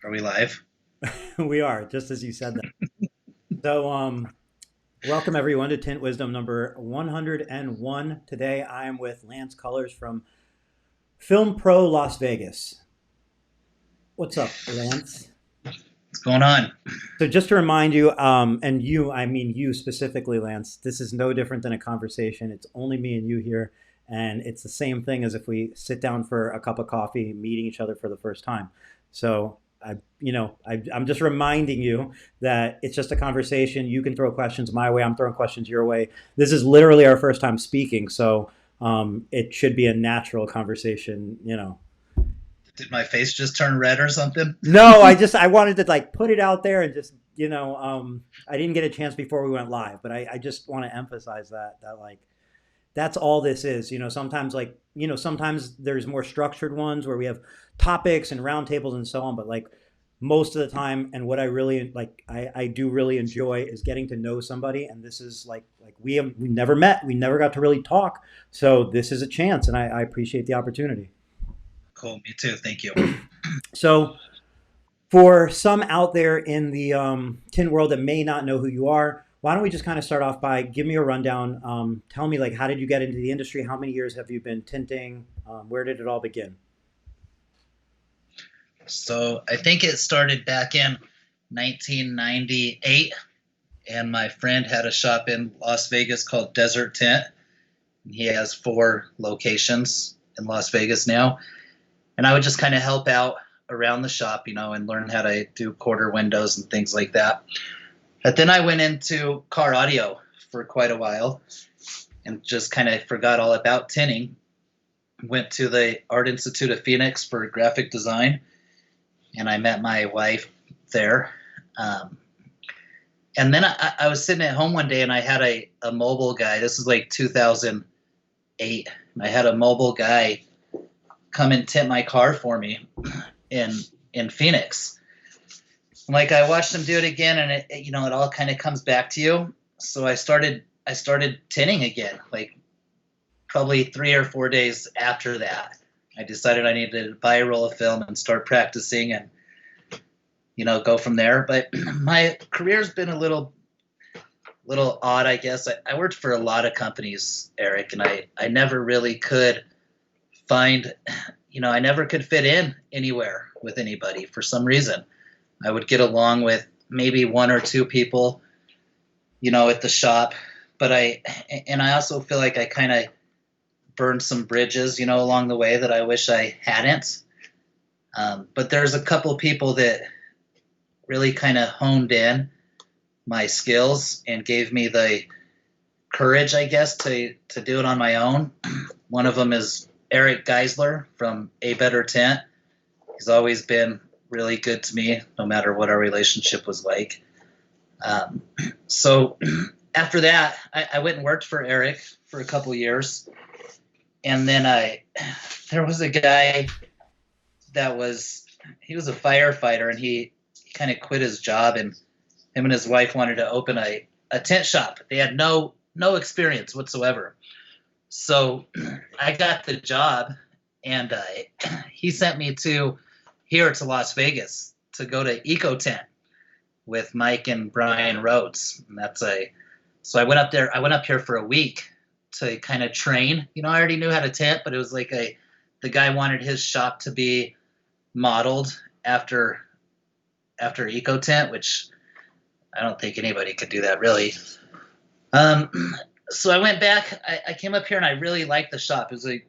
Are we live? We are, just as you said that. So, welcome everyone to Tint Wisdom number 101. Today I am with Lance Cullers from Film Pro Las Vegas. What's up, Lance? What's going on? So, just to remind you, and you, I mean you specifically, Lance, this is no different than a conversation. It's only me and you here, and it's the same thing as if we sit down for a cup of coffee, meeting each other for the first time. So, I'm just reminding you that it's just a conversation. You can throw questions my way. I'm throwing questions your way. This is literally our first time speaking, so it should be a natural conversation. Did my face just turn red or something? No, I wanted to like put it out there and just I didn't get a chance before we went live, but I just want to emphasize that like that's all this is. Sometimes sometimes there's more structured ones where we have topics and roundtables and so on, but like most of the time, and what I really like, I do really enjoy is getting to know somebody, and this is like we never met, we never got to really talk, so this is a chance, and I appreciate the opportunity. Cool, me too. Thank you. So for some out there in the tin world that may not know who you are, why don't we just kind of start off by give me a rundown. Tell me, like, how did you get into the industry? How many years have you been tinting? Where did it all begin? So I think it started back in 1998, and my friend had a shop in Las Vegas called Desert Tint. He has 4 locations in Las Vegas now, and I would just kind of help out around the shop, and learn how to do quarter windows and things like that. But then I went into car audio for quite a while and just kind of forgot all about tinting. Went to the Art Institute of Phoenix for graphic design, and I met my wife there. Um, and then I was sitting at home one day, and I had a mobile guy. This is like 2008. And I had a mobile guy come and tint my car for me in in Phoenix. Like I watched him do it again, and it all kind of comes back to you. So I started tinting again, like probably 3 or 4 days after that. I decided I needed to buy a roll of film and start practicing, and go from there. But my career's been a little odd, I guess. I worked for a lot of companies, Eric, and I never really could find, I never could fit in anywhere with anybody for some reason. I would get along with maybe 1 or 2 people, at the shop, but I also feel like I kind of burned some bridges, along the way that I wish I hadn't. But there's a couple people that really kind of honed in my skills and gave me the courage, I guess, to do it on my own. One of them is Eric Geisler from A Better Tent. He's always been really good to me, no matter what our relationship was like. So after that, I went and worked for Eric for a couple years, and then there was a guy he was a firefighter, and he kind of quit his job, and him and his wife wanted to open a tent shop. They had no experience whatsoever. So I got the job, and he sent me here to Las Vegas to go to Eco Tent with Mike and Brian Rhodes. And so I went up there. I went up here for a week to kind of train. I already knew how to tent, but it was like the guy wanted his shop to be modeled after Eco Tent, which I don't think anybody could do that really. So I went back. I came up here, and I really liked the shop. It was a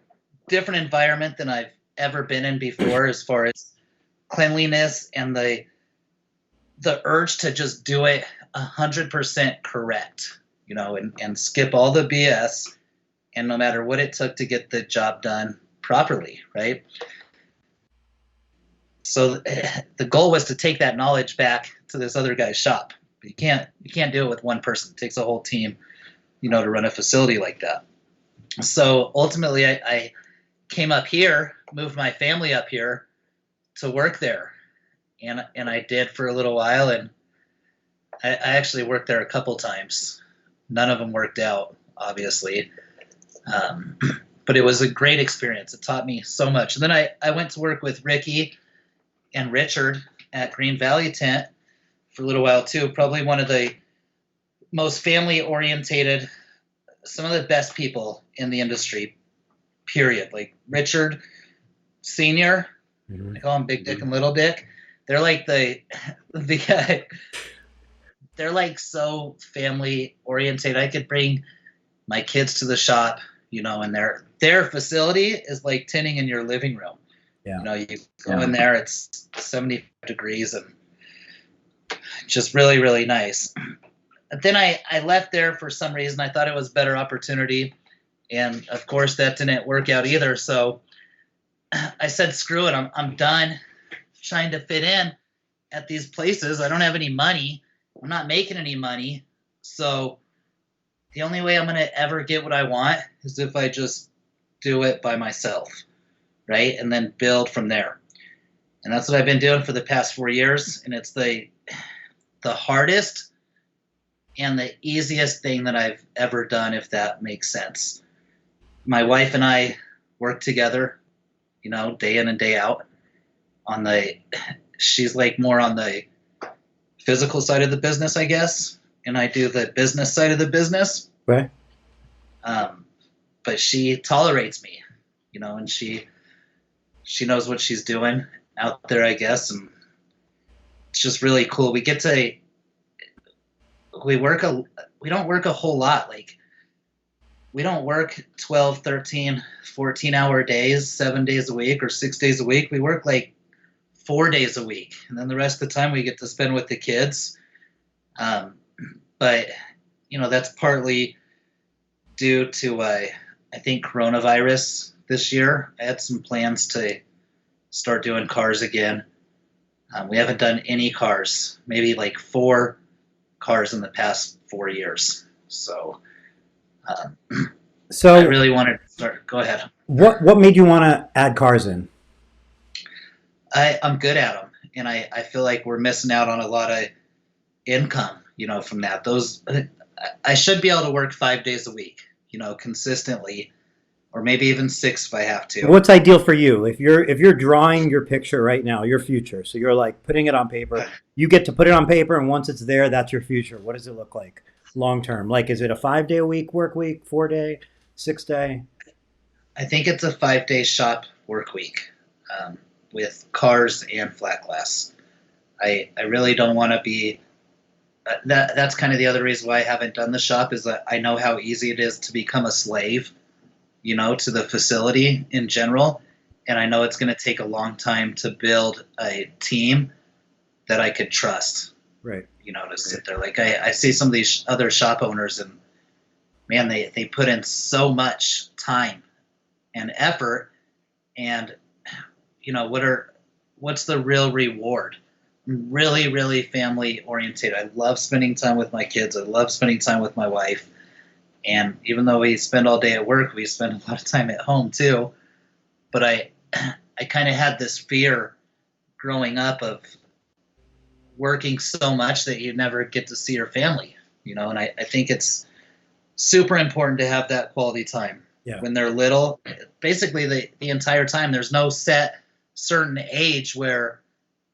different environment than I've ever been in before, as far as cleanliness and the urge to just do it 100% correct, and skip all the BS, and no matter what it took to get the job done properly, right? So the goal was to take that knowledge back to this other guy's shop. But you can't do it with one person. It takes a whole team, to run a facility like that. So ultimately, I came up here, moved my family up here to work there, and I did for a little while, and I actually worked there a couple times. None of them worked out, obviously, but it was a great experience. It taught me so much. And then I went to work with Ricky and Richard at Green Valley Tent for a little while too. Probably one of the most family orientated, some of the best people in the industry, period. Like Richard Senior, I call him Big Dick and Little Dick. They're like they're like so family oriented. I could bring my kids to the shop, and their facility is like tinting in your living room. Yeah. You go in there, it's 75 degrees and just really, really nice. But then I left there for some reason. I thought it was a better opportunity. And of course that didn't work out either. So I said, screw it. I'm done trying to fit in at these places. I don't have any money. I'm not making any money. So the only way I'm going to ever get what I want is if I just do it by myself, right? And then build from there. And that's what I've been doing for the past 4 years. And it's the hardest and the easiest thing that I've ever done, if that makes sense. My wife and I work together, day in and day out. She's like more on the physical side of the business, I guess, and I do the business side of the business. Right. But she tolerates me, and she knows what she's doing out there, I guess, and it's just really cool. We don't work a whole lot. Like, we don't work 12, 13, 14-hour days, 7 days a week or 6 days a week. We work like 4 days a week. And then the rest of the time we get to spend with the kids. But, that's partly due to, I think, coronavirus this year. I had some plans to start doing cars again. We haven't done any cars, maybe like 4 cars in the past 4 years. So I really wanted to start. Go ahead. What made you want to add cars in? I'm good at them, and I feel like we're missing out on a lot of income, from that. I should be able to work 5 days a week, consistently, or maybe even 6 if I have to. What's ideal for you? If you're drawing your picture right now, your future, so you're like putting it on paper, you get to put it on paper, and once it's there, that's your future. What does it look like long term? Like, is it a 5 day a week work week, 4 day, 6 day? I think it's a 5 day shop work week, with cars and flat glass. I really don't want to be. That's kind of the other reason why I haven't done the shop, is that I know how easy it is to become a slave, to the facility in general. And I know it's going to take a long time to build a team that I could trust, right? To sit there. Like, I see some of these other shop owners, and man, they put in so much time and effort, and what's the real reward? I'm really, really family oriented. I love spending time with my kids. I love spending time with my wife. And even though we spend all day at work, we spend a lot of time at home too. But I kind of had this fear growing up of working so much that you never get to see your family, and I think it's super important to have that quality time. Yeah. When they're little, basically the entire time. There's no certain age where,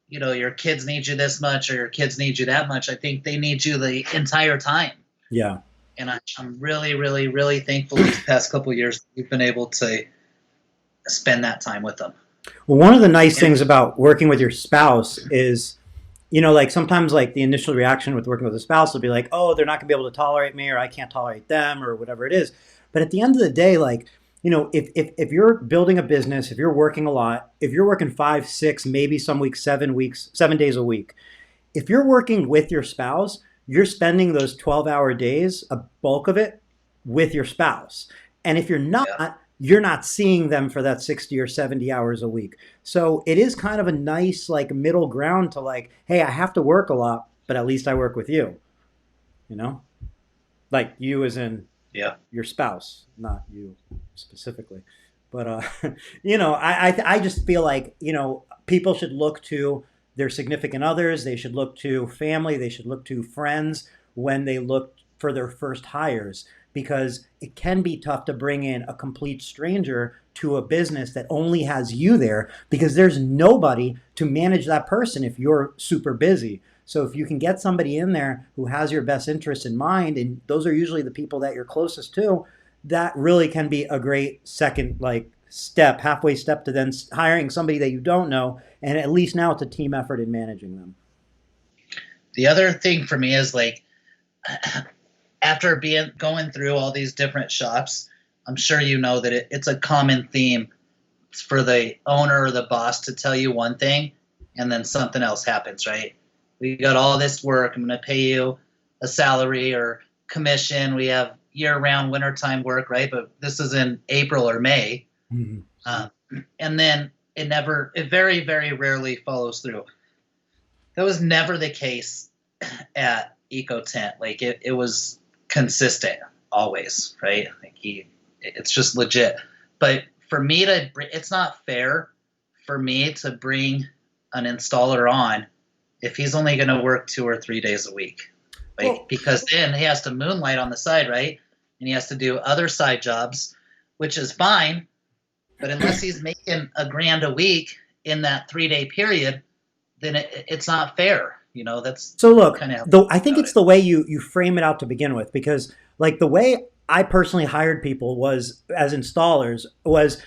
your kids need you this much or your kids need you that much. I think they need you the entire time. Yeah. And I'm really, really, really thankful these past couple of years we've been able to spend that time with them. Well, one of the nice things about working with your spouse is, like sometimes like the initial reaction with working with a spouse will be like, oh, they're not gonna be able to tolerate me, or I can't tolerate them, or whatever it is. But at the end of the day, like, if you're building a business, if you're working a lot, if you're working 5, 6, maybe some weeks, 7 days a week, if you're working with your spouse, you're spending those 12-hour days, a bulk of it, with your spouse. And if you're not, you're not seeing them for that 60 or 70 hours a week. So it is kind of a nice like middle ground to like, hey, I have to work a lot, but at least I work with you, like you as in your spouse, not you specifically. But, I just feel like, people should look to their significant others. They should look to family. They should look to friends when they look for their first hires. because it can be tough to bring in a complete stranger to a business that only has you there, because there's nobody to manage that person if you're super busy. So if you can get somebody in there who has your best interests in mind, and those are usually the people that you're closest to, that really can be a great second like step, halfway step to then hiring somebody that you don't know, and at least now it's a team effort in managing them. The other thing for me is like after being going through all these different shops, I'm sure you know that it's a common theme for the owner or the boss to tell you one thing and then something else happens, right? We got all this work. I'm going to pay you a salary or commission. We have year-round wintertime work, right? But this is in April or May. Mm-hmm. And then it very, very rarely follows through. That was never the case at EcoTint. Like it was consistent always, right? Like it's just legit. But for me it's not fair for me to bring an installer on if he's only going to work 2 or 3 days a week, like because then he has to moonlight on the side, right? And he has to do other side jobs, which is fine. But unless he's making $1,000 a week in that 3-day period, then it's not fair. That's so look. Kind of Though I think it's the way you frame it out to begin with, because like the way I personally hired people was as installers was,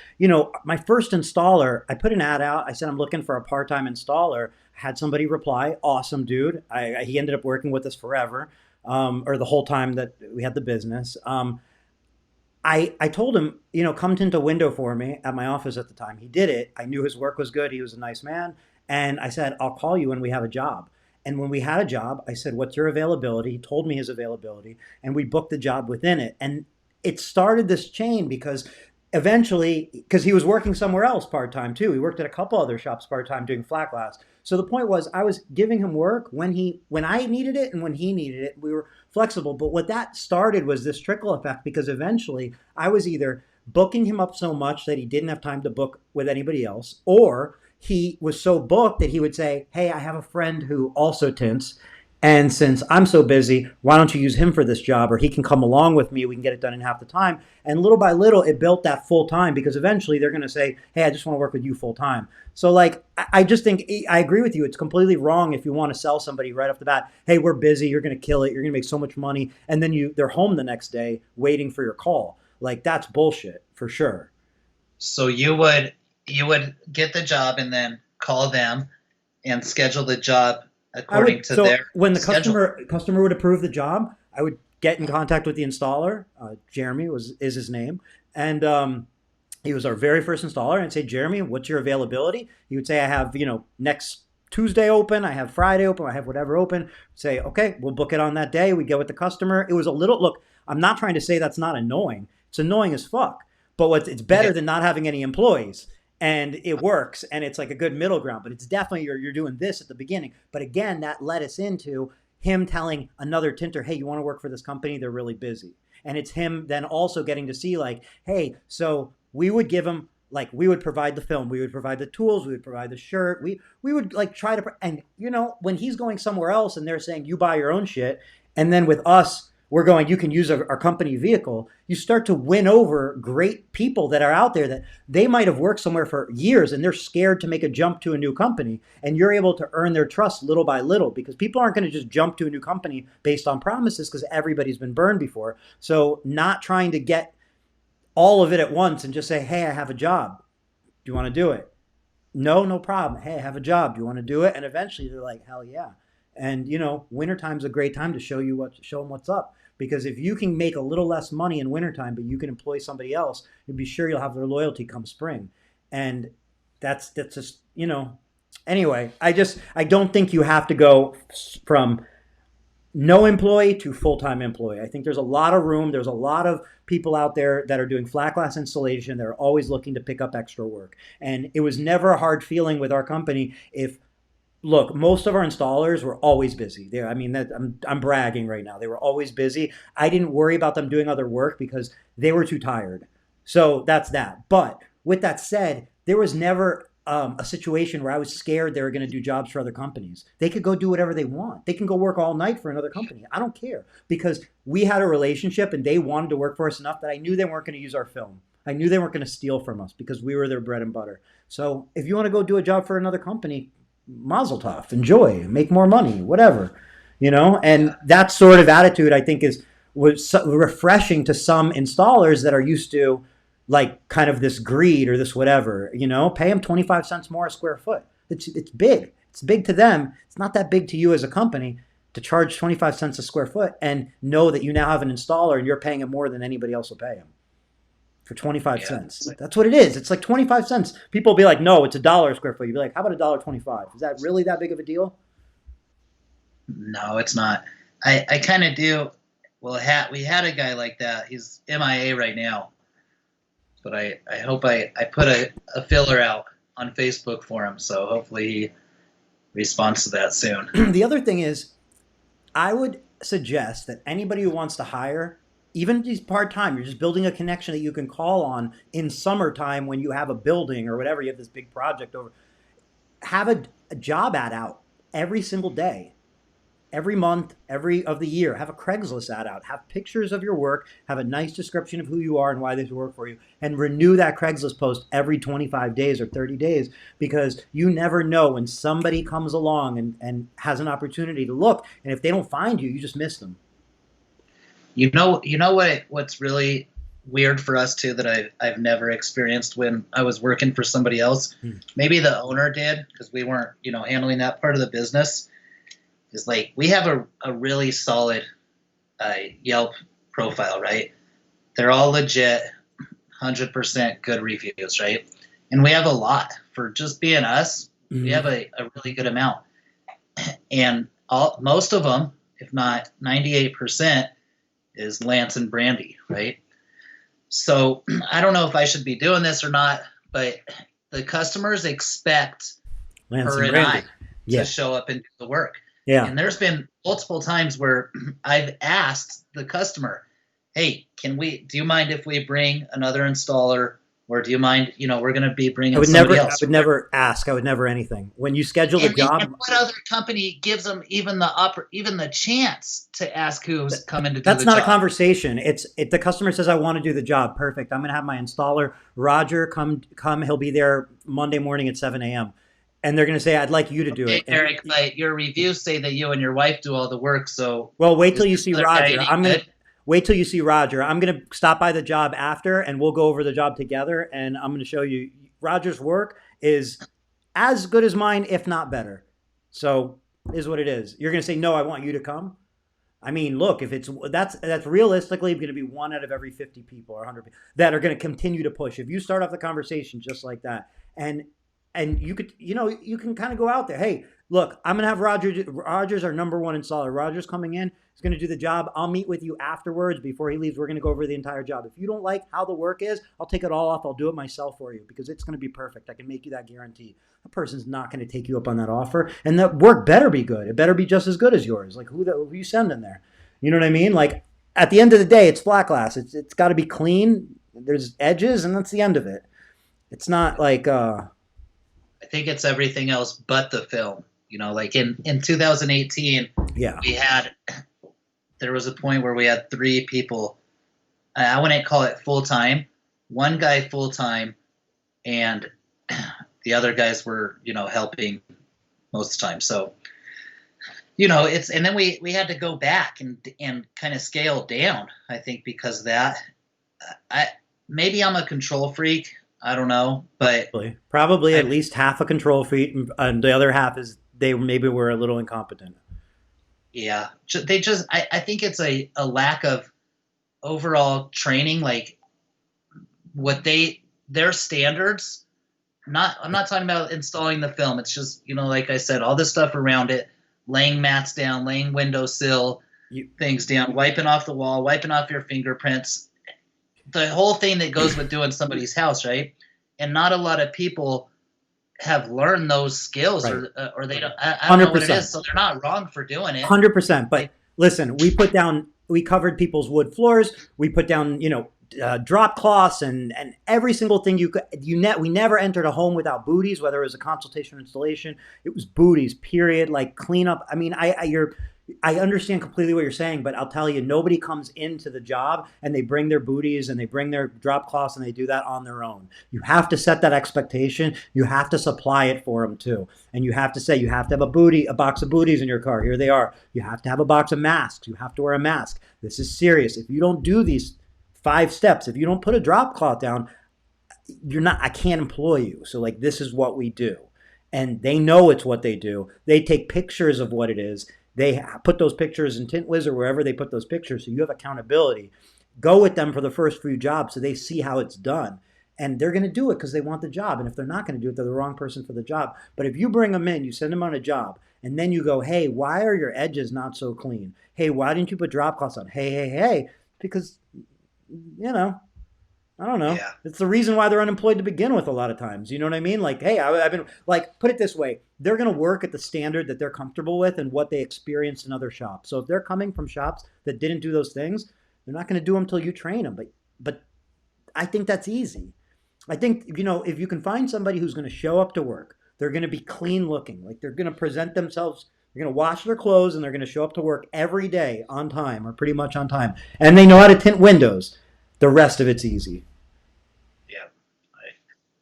my first installer, I put an ad out. I said, I'm looking for a part-time installer. Had somebody reply, awesome dude. He ended up working with us forever, or the whole time that we had the business. I told him, come tint a window for me at my office at the time. He did it. I knew his work was good. He was a nice man. And I said, I'll call you when we have a job. And when we had a job, I said, what's your availability? He told me his availability, and we booked the job within it. And it started this chain because eventually, because he was working somewhere else part-time too. He worked at a couple other shops part-time doing flat glass. So the point was I was giving him work when I needed it and when he needed it. We were flexible. But what that started was this trickle effect, because eventually I was either booking him up so much that he didn't have time to book with anybody else, or he was so booked that he would say, hey, I have a friend who also tints, and since I'm so busy, why don't you use him for this job? Or he can come along with me. We can get it done in half the time. And little by little, it built that full time, because eventually they're going to say, hey, I just want to work with you full time. So like, I just think, I agree with you. It's completely wrong if you want to sell somebody right off the bat, hey, we're busy. You're going to kill it. You're going to make so much money. And then they're home the next day waiting for your call. Like, that's bullshit for sure. So you would get the job and then call them and schedule the job according to their when the schedule. customer would approve the job, I would get in contact with the installer. Jeremy is his name, and he was our very first installer. And say, Jeremy, what's your availability? He would say, I have next Tuesday open, I have Friday open, I have whatever open. Say, okay, we'll book it on that day. We get with the customer. It was a little look. I'm not trying to say that's not annoying. It's annoying as fuck, but it's better than not having any employees. And it works, and it's like a good middle ground. But it's definitely you're doing this at the beginning. But again, that led us into him telling another tinter, hey, you want to work for this company? They're really busy. And it's him then also getting to see like, hey, so we would give him, like, we would provide the film, we would provide the tools, we would provide the shirt, we would like try to, and when he's going somewhere else and they're saying you buy your own shit, and then with us, we're going, you can use our company vehicle, you start to win over great people that are out there that they might have worked somewhere for years and they're scared to make a jump to a new company. And you're able to earn their trust little by little, because people aren't going to just jump to a new company based on promises, because everybody's been burned before. So not trying to get all of it at once and just say, hey, I have a job. Do you want to do it? No problem. Hey, I have a job. Do you want to do it? And eventually they're like, hell yeah. And wintertime's a great time to show them what's up. Because if you can make a little less money in wintertime, but you can employ somebody else, you'll be sure you'll have their loyalty come spring. And that's just, anyway, I don't think you have to go from no employee to full-time employee. I think there's a lot of room. There's a lot of people out there that are doing flat glass installation. They're always looking to pick up extra work. And it was never a hard feeling with our company look, most of our installers were always busy. I'm bragging right now. They were always busy. I didn't worry about them doing other work because they were too tired. So that's that. But with that said, there was never a situation where I was scared they were going to do jobs for other companies. They could go do whatever they want. They can go work all night for another company. I don't care, because we had a relationship and they wanted to work for us enough that I knew they weren't going to use our film. I knew they weren't going to steal from us because we were their bread and butter. So if you want to go do a job for another company, mazel tov, enjoy, make more money, whatever, And that sort of attitude, I think, was refreshing to some installers that are used to like kind of this greed or this whatever, pay them 25 cents more a square foot. It's big. It's big to them. It's not that big to you as a company to charge 25 cents a square foot and know that you now have an installer and you're paying him more than anybody else will pay him for 25 cents. That's what it is. It's like 25 cents. People will be like, no, it's $1 a square foot. You'd be like, how about $1.25? Is that really that big of a deal? No, it's not. I kind of do. Well, we had a guy like that. He's MIA right now. But I hope I put a filler out on Facebook for him, so hopefully he responds to that soon. The other thing is, I would suggest that anybody who wants to hire, even if he's part-time, you're just building a connection that you can call on in summertime when you have a building or whatever, you have this big project over, have a job ad out every single day. Every month, every of the year, have a Craigslist ad out, have pictures of your work, have a nice description of who you are and why this work for you, and renew that Craigslist post every 25 days or 30 days, because you never know when somebody comes along and has an opportunity to look, and if they don't find you, you just miss them. You know what's really weird for us too that I've never experienced when I was working for somebody else. Maybe the owner did because we weren't handling that part of the business. Is like we have a really solid Yelp profile, right? They're all legit, 100% good reviews, right? And we have a lot for just being us. Mm-hmm. We have a really good amount, and most of them, if not 98%, is Lance and Brandy, right? So I don't know if I should be doing this or not, but the customers expect Lance her and I to show up and do the work. Yeah. And there's been multiple times where I've asked the customer, hey, do you mind if we bring another installer, or do you mind, we're going to be bringing somebody else. I would never ask. I would never anything. When you schedule the job. And what other company gives them even the chance to ask who's coming to do the job? That's not a conversation. If the customer says, I want to do the job, perfect. I'm going to have my installer, Roger, come. He'll be there Monday morning at 7 a.m. And they're going to say, I'd like you to do it. Eric, your reviews say that you and your wife do all the work. So wait till you see Roger. Wait till you see Roger. I'm going to stop by the job after, and we'll go over the job together. And I'm going to show you Roger's work is as good as mine, if not better. So is what it is. You're going to say, no, I want you to come. I mean, look, if that's realistically going to be 1 out of every 50 people or 100 people that are going to continue to push. If you start off the conversation just like that, and you could, you can kind of go out there. Hey, look, I'm going to have Roger's our number one installer. Roger's coming in. He's going to do the job. I'll meet with you afterwards before he leaves. We're going to go over the entire job. If you don't like how the work is, I'll take it all off. I'll do it myself for you because it's going to be perfect. I can make you that guarantee. That person's not going to take you up on that offer. And that work better be good. It better be just as good as yours. Like who you send in there? You know what I mean? Like at the end of the day, it's flat glass. It's got to be clean. There's edges, and that's the end of it. It's not like... I think it's everything else but the film. Like in 2018, there was a point where we had 3 people. I wouldn't call it full-time. One guy full-time, and the other guys were, helping most of the time. So, and then we had to go back and kind of scale down, I think, because of that. Maybe I'm a control freak. I don't know, but probably at least half a control freak, and the other half is they maybe were a little incompetent. Yeah, I think it's a lack of overall training, like what their standards. I'm not talking about installing the film. It's just like I said, all this stuff around it, laying mats down, laying windowsill things down, wiping off the wall, wiping off your fingerprints. The whole thing that goes with doing somebody's house, right? And not a lot of people have learned those skills, right. or they don't. I don't know what it is, so they're not wrong for doing it. 100%. But listen, we covered people's wood floors. We put down, drop cloths and every single thing we never entered a home without booties, whether it was a consultation or installation. It was booties, period. Like cleanup. I mean, I understand completely what you're saying, but I'll tell you, nobody comes into the job and they bring their booties and they bring their drop cloths and they do that on their own. You have to set that expectation. You have to supply it for them too. And you have to say, you have to have a box of booties in your car. Here they are. You have to have a box of masks. You have to wear a mask. This is serious. If you don't do these 5 steps, if you don't put a drop cloth down, I can't employ you. So like, this is what we do. And they know it's what they do. They take pictures of what it is. They put those pictures in Tint Wiz or wherever they put those pictures, so you have accountability. Go with them for the first few jobs so they see how it's done. And they're going to do it because they want the job. And if they're not going to do it, they're the wrong person for the job. But if you bring them in, you send them on a job, and then you go, hey, why are your edges not so clean? Hey, why didn't you put drop cloths on? Hey. Because, I don't know. Yeah. It's the reason why they're unemployed to begin with a lot of times. You know what I mean? Like, hey, I've been, like, put it this way. They're going to work at the standard that they're comfortable with and what they experienced in other shops. So if they're coming from shops that didn't do those things, they're not going to do them until you train them. But I think that's easy. I think, if you can find somebody who's going to show up to work, they're going to be clean looking. Like, they're going to present themselves. They're going to wash their clothes and they're going to show up to work every day on time or pretty much on time. And they know how to tint windows. The rest of it's easy. Yeah,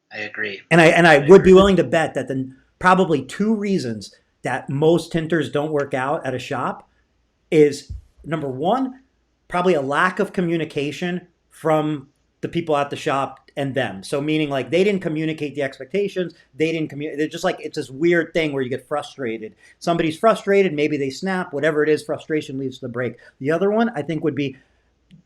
I agree. And I would be willing to bet that the probably 2 reasons that most tinters don't work out at a shop is, number 1, probably a lack of communication from the people at the shop and them. So meaning like they didn't communicate the expectations. They didn't communicate. They're just like, it's this weird thing where you get frustrated. Somebody's frustrated. Maybe they snap, whatever it is, frustration leads to the break. The other one I think would be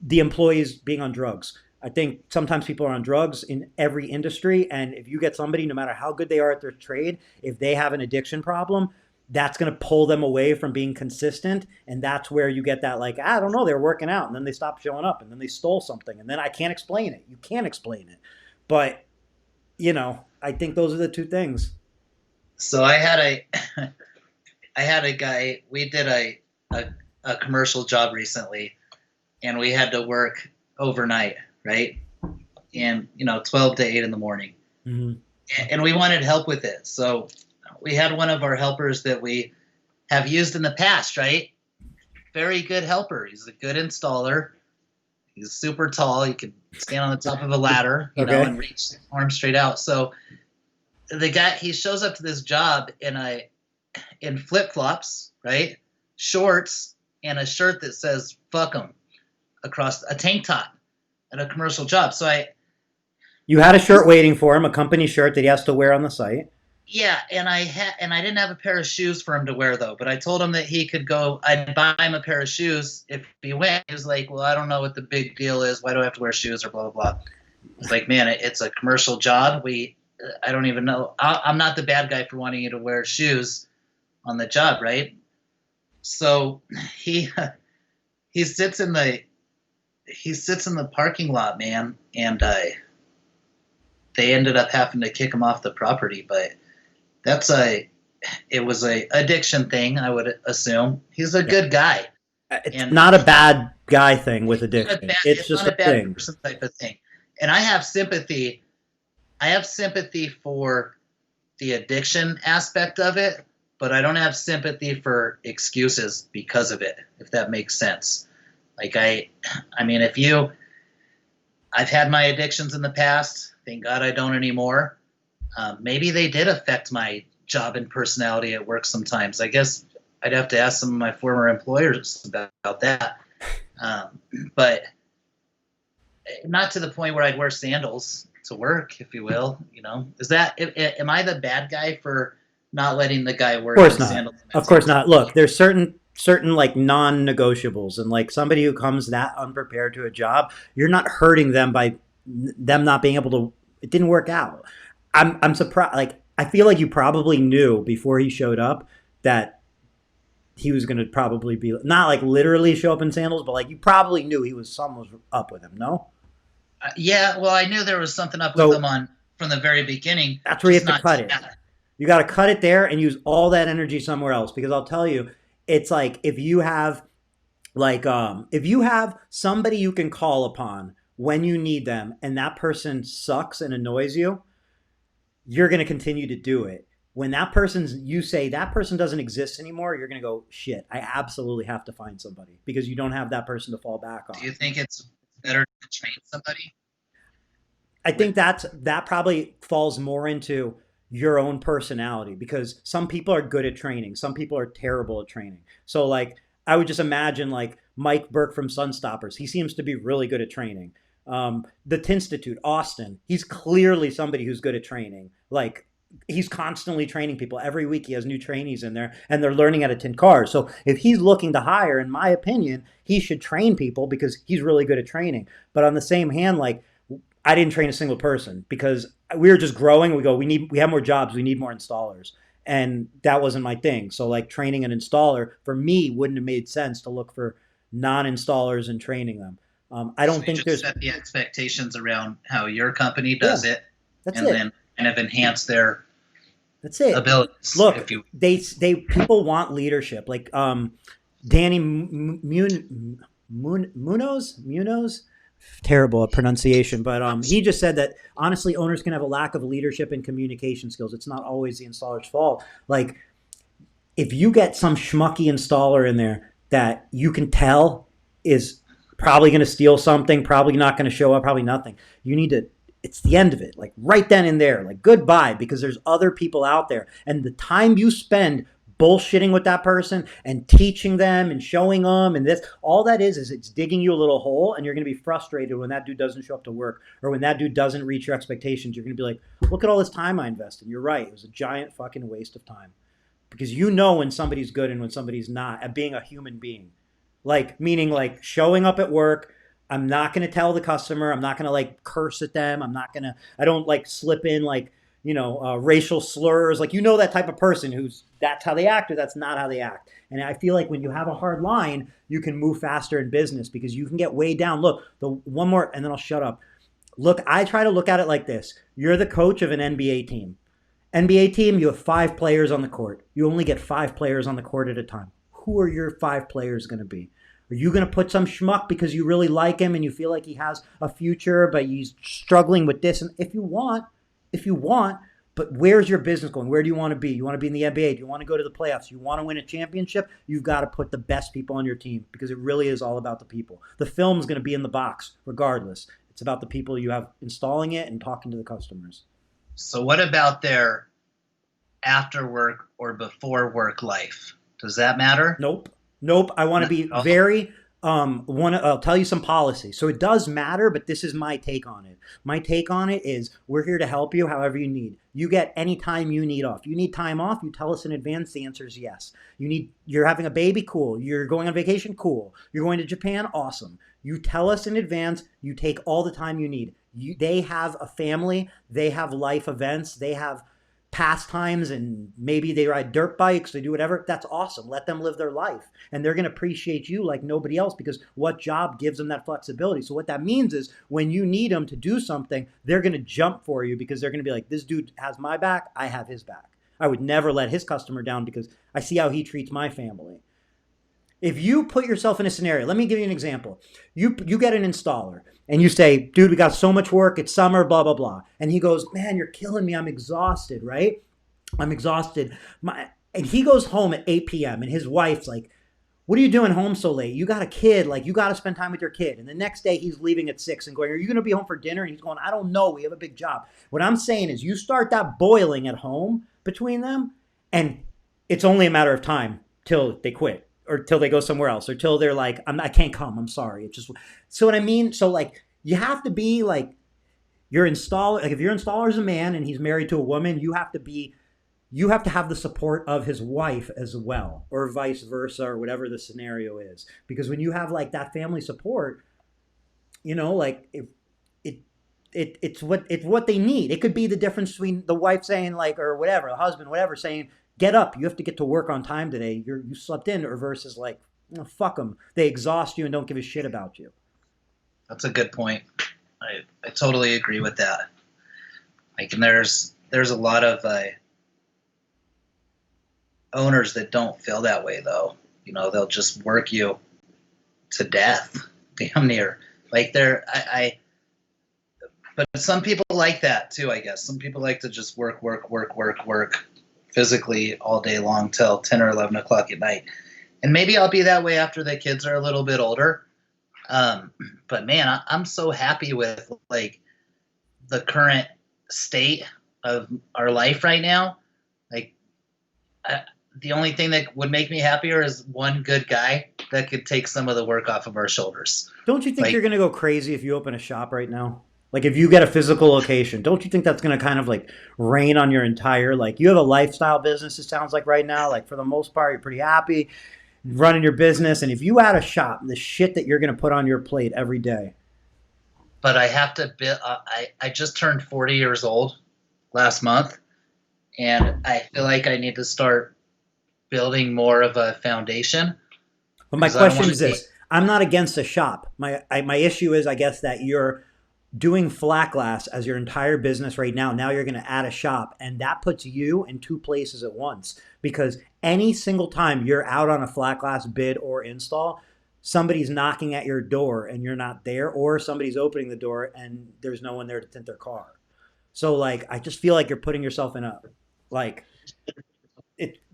the employees being on drugs. I think sometimes people are on drugs in every industry. And if you get somebody, no matter how good they are at their trade, if they have an addiction problem, that's going to pull them away from being consistent. And that's where you get that, like, I don't know, they're working out and then they stopped showing up and then they stole something. And then I can't explain it. You can't explain it. But, I think those are the 2 things. So I had a guy, we did a commercial job recently, and we had to work overnight, right? And 12 to 8 in the morning. Mm-hmm. And we wanted help with it. So we had one of our helpers that we have used in the past, right? Very good helper. He's a good installer. He's super tall. He could stand on the top of a ladder, and reach his arms straight out. So the guy, he shows up to this job in flip-flops, right? Shorts and a shirt that says "fuck 'em" across a tank top at a commercial job. So you had a shirt waiting for him, a company shirt that he has to wear on the site. Yeah, and I didn't have a pair of shoes for him to wear though. But I told him that he could go. I'd buy him a pair of shoes if he went. He was like, "Well, I don't know what the big deal is. Why do I have to wear shoes or blah blah blah?" I was like, "Man, it's a commercial job. I don't even know. I'm not the bad guy for wanting you to wear shoes on the job, right?" So he sits in the parking lot, man, and they ended up having to kick him off the property. But it was a addiction thing, I would assume. He's a good guy. It's not a bad guy thing with addiction. It's just not a bad thing. Person type of thing. And I have sympathy. For the addiction aspect of it, but I don't have sympathy for excuses because of it, if that makes sense. Like I mean, I've had my addictions in the past. Thank God I don't anymore. Maybe they did affect my job and personality at work sometimes. I guess I'd have to ask some of my former employers about that. But not to the point where I'd wear sandals to work, if you will. Am I the bad guy for not letting the guy work? Of course not. Of course not. Look, there's certain like non-negotiables, and like somebody who comes that unprepared to a job, you're not hurting them by them not being able to. It didn't work out. I'm surprised. Like, I feel like you probably knew before he showed up that he was going to probably be not like literally show up in sandals, but like you probably knew something was up with him. No. Yeah, well, I knew there was something up with him from the very beginning. That's where you have to cut it. You got to cut it there and use all that energy somewhere else. Because I'll tell you, it's like if you have somebody you can call upon when you need them and that person sucks and annoys you, you're going to continue to do it. When that person's, you say that person doesn't exist anymore, you're going to go, shit, I absolutely have to find somebody because you don't have that person to fall back on. Do you think it's better to train somebody I with? think that probably falls more into your own personality because some people are good at training, some people are terrible at training. So like I would just imagine like Mike Burke from Sunstoppers, he seems to be really good at training. The Tinstitute, Austin, he's clearly somebody who's good at training. Like he's constantly training people. Every week he has new trainees in there and they're learning how to tint cars. So if he's looking to hire, in my opinion, he should train people because he's really good at training. But on the same hand, like I didn't train a single person because we were just growing. We have more jobs. We need more installers. And that wasn't my thing. So like training an installer for me wouldn't have made sense to look for non-installers and training them. I So don't you think just there's, set the expectations around how your company yeah, does it, that's and it. then kind of enhance their That's it. abilities, Look, if you. they people want leadership. Like Danny Munoz, terrible at pronunciation, but he just said that honestly, owners can have a lack of leadership and communication skills. It's not always the installer's fault. Like if you get some schmucky installer in there that you can tell is probably going to steal something, probably not going to show up, probably nothing, you need to, it's the end of it. Like right then and there, like goodbye, because there's other people out there. And the time you spend bullshitting with that person and teaching them and showing them and this, all that is it's digging you a little hole, and you're going to be frustrated when that dude doesn't show up to work or when that dude doesn't reach your expectations. You're going to be like, look at all this time I invested. You're right. It was a giant fucking waste of time. Because you know when somebody's good and when somebody's not at being a human being. Like, meaning like showing up at work. I'm not going to tell the customer. I'm not going to like curse at them. I don't like slip in like, racial slurs. Like, that type of person who's, that's how they act or that's not how they act. And I feel like when you have a hard line, you can move faster in business because you can get way down. Look, the one more, and then I'll shut up. Look, I try to look at it like this. You're the coach of an NBA team. NBA team, you have 5 players on the court. You only get 5 players on the court at a time. Who are your 5 players going to be? Are you going to put some schmuck because you really like him and you feel like he has a future, but he's struggling with this? And if you want, but where's your business going? Where do you want to be? You want to be in the NBA? Do you want to go to the playoffs? You want to win a championship? You've got to put the best people on your team because it really is all about the people. The film is going to be in the box regardless. It's about the people you have installing it and talking to the customers. So what about their after work or before work life? Does that matter? Nope. I want to be very, I'll tell you some policy. So it does matter, but this is my take on it. My take on it is we're here to help you however you need. You get any time you need off. You need time off, you tell us in advance, the answer is yes. You're having a baby, cool. You're going on vacation, cool. You're going to Japan, awesome. You tell us in advance, you take all the time you need. They have a family, they have life events, they have pastimes, and maybe they ride dirt bikes, they do whatever. That's awesome. Let them live their life. And they're going to appreciate you like nobody else because what job gives them that flexibility? So what that means is when you need them to do something, they're going to jump for you because they're going to be like, this dude has my back, I have his back. I would never let his customer down because I see how he treats my family. If you put yourself in a scenario, let me give you an example. You get an installer and you say, dude, we got so much work. It's summer, blah, blah, blah. And he goes, man, you're killing me. I'm exhausted, right? I'm exhausted. And he goes home at 8 p.m. and his wife's like, what are you doing home so late? You got a kid. Like, you got to spend time with your kid. And the next day he's leaving at 6 and going, are you going to be home for dinner? And he's going, I don't know. We have a big job. What I'm saying is you start that boiling at home between them, and it's only a matter of time till they quit. Or till they go somewhere else, or till they're like, I can't come. I'm sorry. It's just, so what I mean. So like, you have to be like your installer. Like if your installer is a man and he's married to a woman, you have to have the support of his wife as well, or vice versa, or whatever the scenario is. Because when you have like that family support, like it's what they need. It could be the difference between the wife saying like, or whatever, the husband, whatever, saying, get up, you have to get to work on time today. You slept in, or versus like, fuck them. They exhaust you and don't give a shit about you. That's a good point. I totally agree with that. Like, and there's a lot of owners that don't feel that way though. They'll just work you to death, damn near. Like But some people like that too, I guess. Some people like to just work physically all day long till 10 or 11 o'clock at night. And maybe I'll be that way after the kids are a little bit older. Um, but man, I'm so happy with like the current state of our life right now. Like, I, the only thing that would make me happier is one good guy that could take some of the work off of our shoulders. Don't you think you're Like, going to go crazy if you open a shop right now? Like if you get a physical location, don't you think that's going to kind of like rain on your entire, like you have a lifestyle business, it sounds like right now, like for the most part, you're pretty happy running your business. And if you add a shop, the shit that you're going to put on your plate every day. but I have to. I just turned 40 years old last month, and I feel like I need to start building more of a foundation But my because I don't question want is to be. this: I'm not against a shop. My issue is, I guess, that you're doing flat glass as your entire business right now. Now you're going to add a shop, and that puts you in two places at once. Because any single time you're out on a flat glass bid or install, somebody's knocking at your door and you're not there, or somebody's opening the door and there's no one there to tint their car. So like, I just feel like you're putting yourself in a like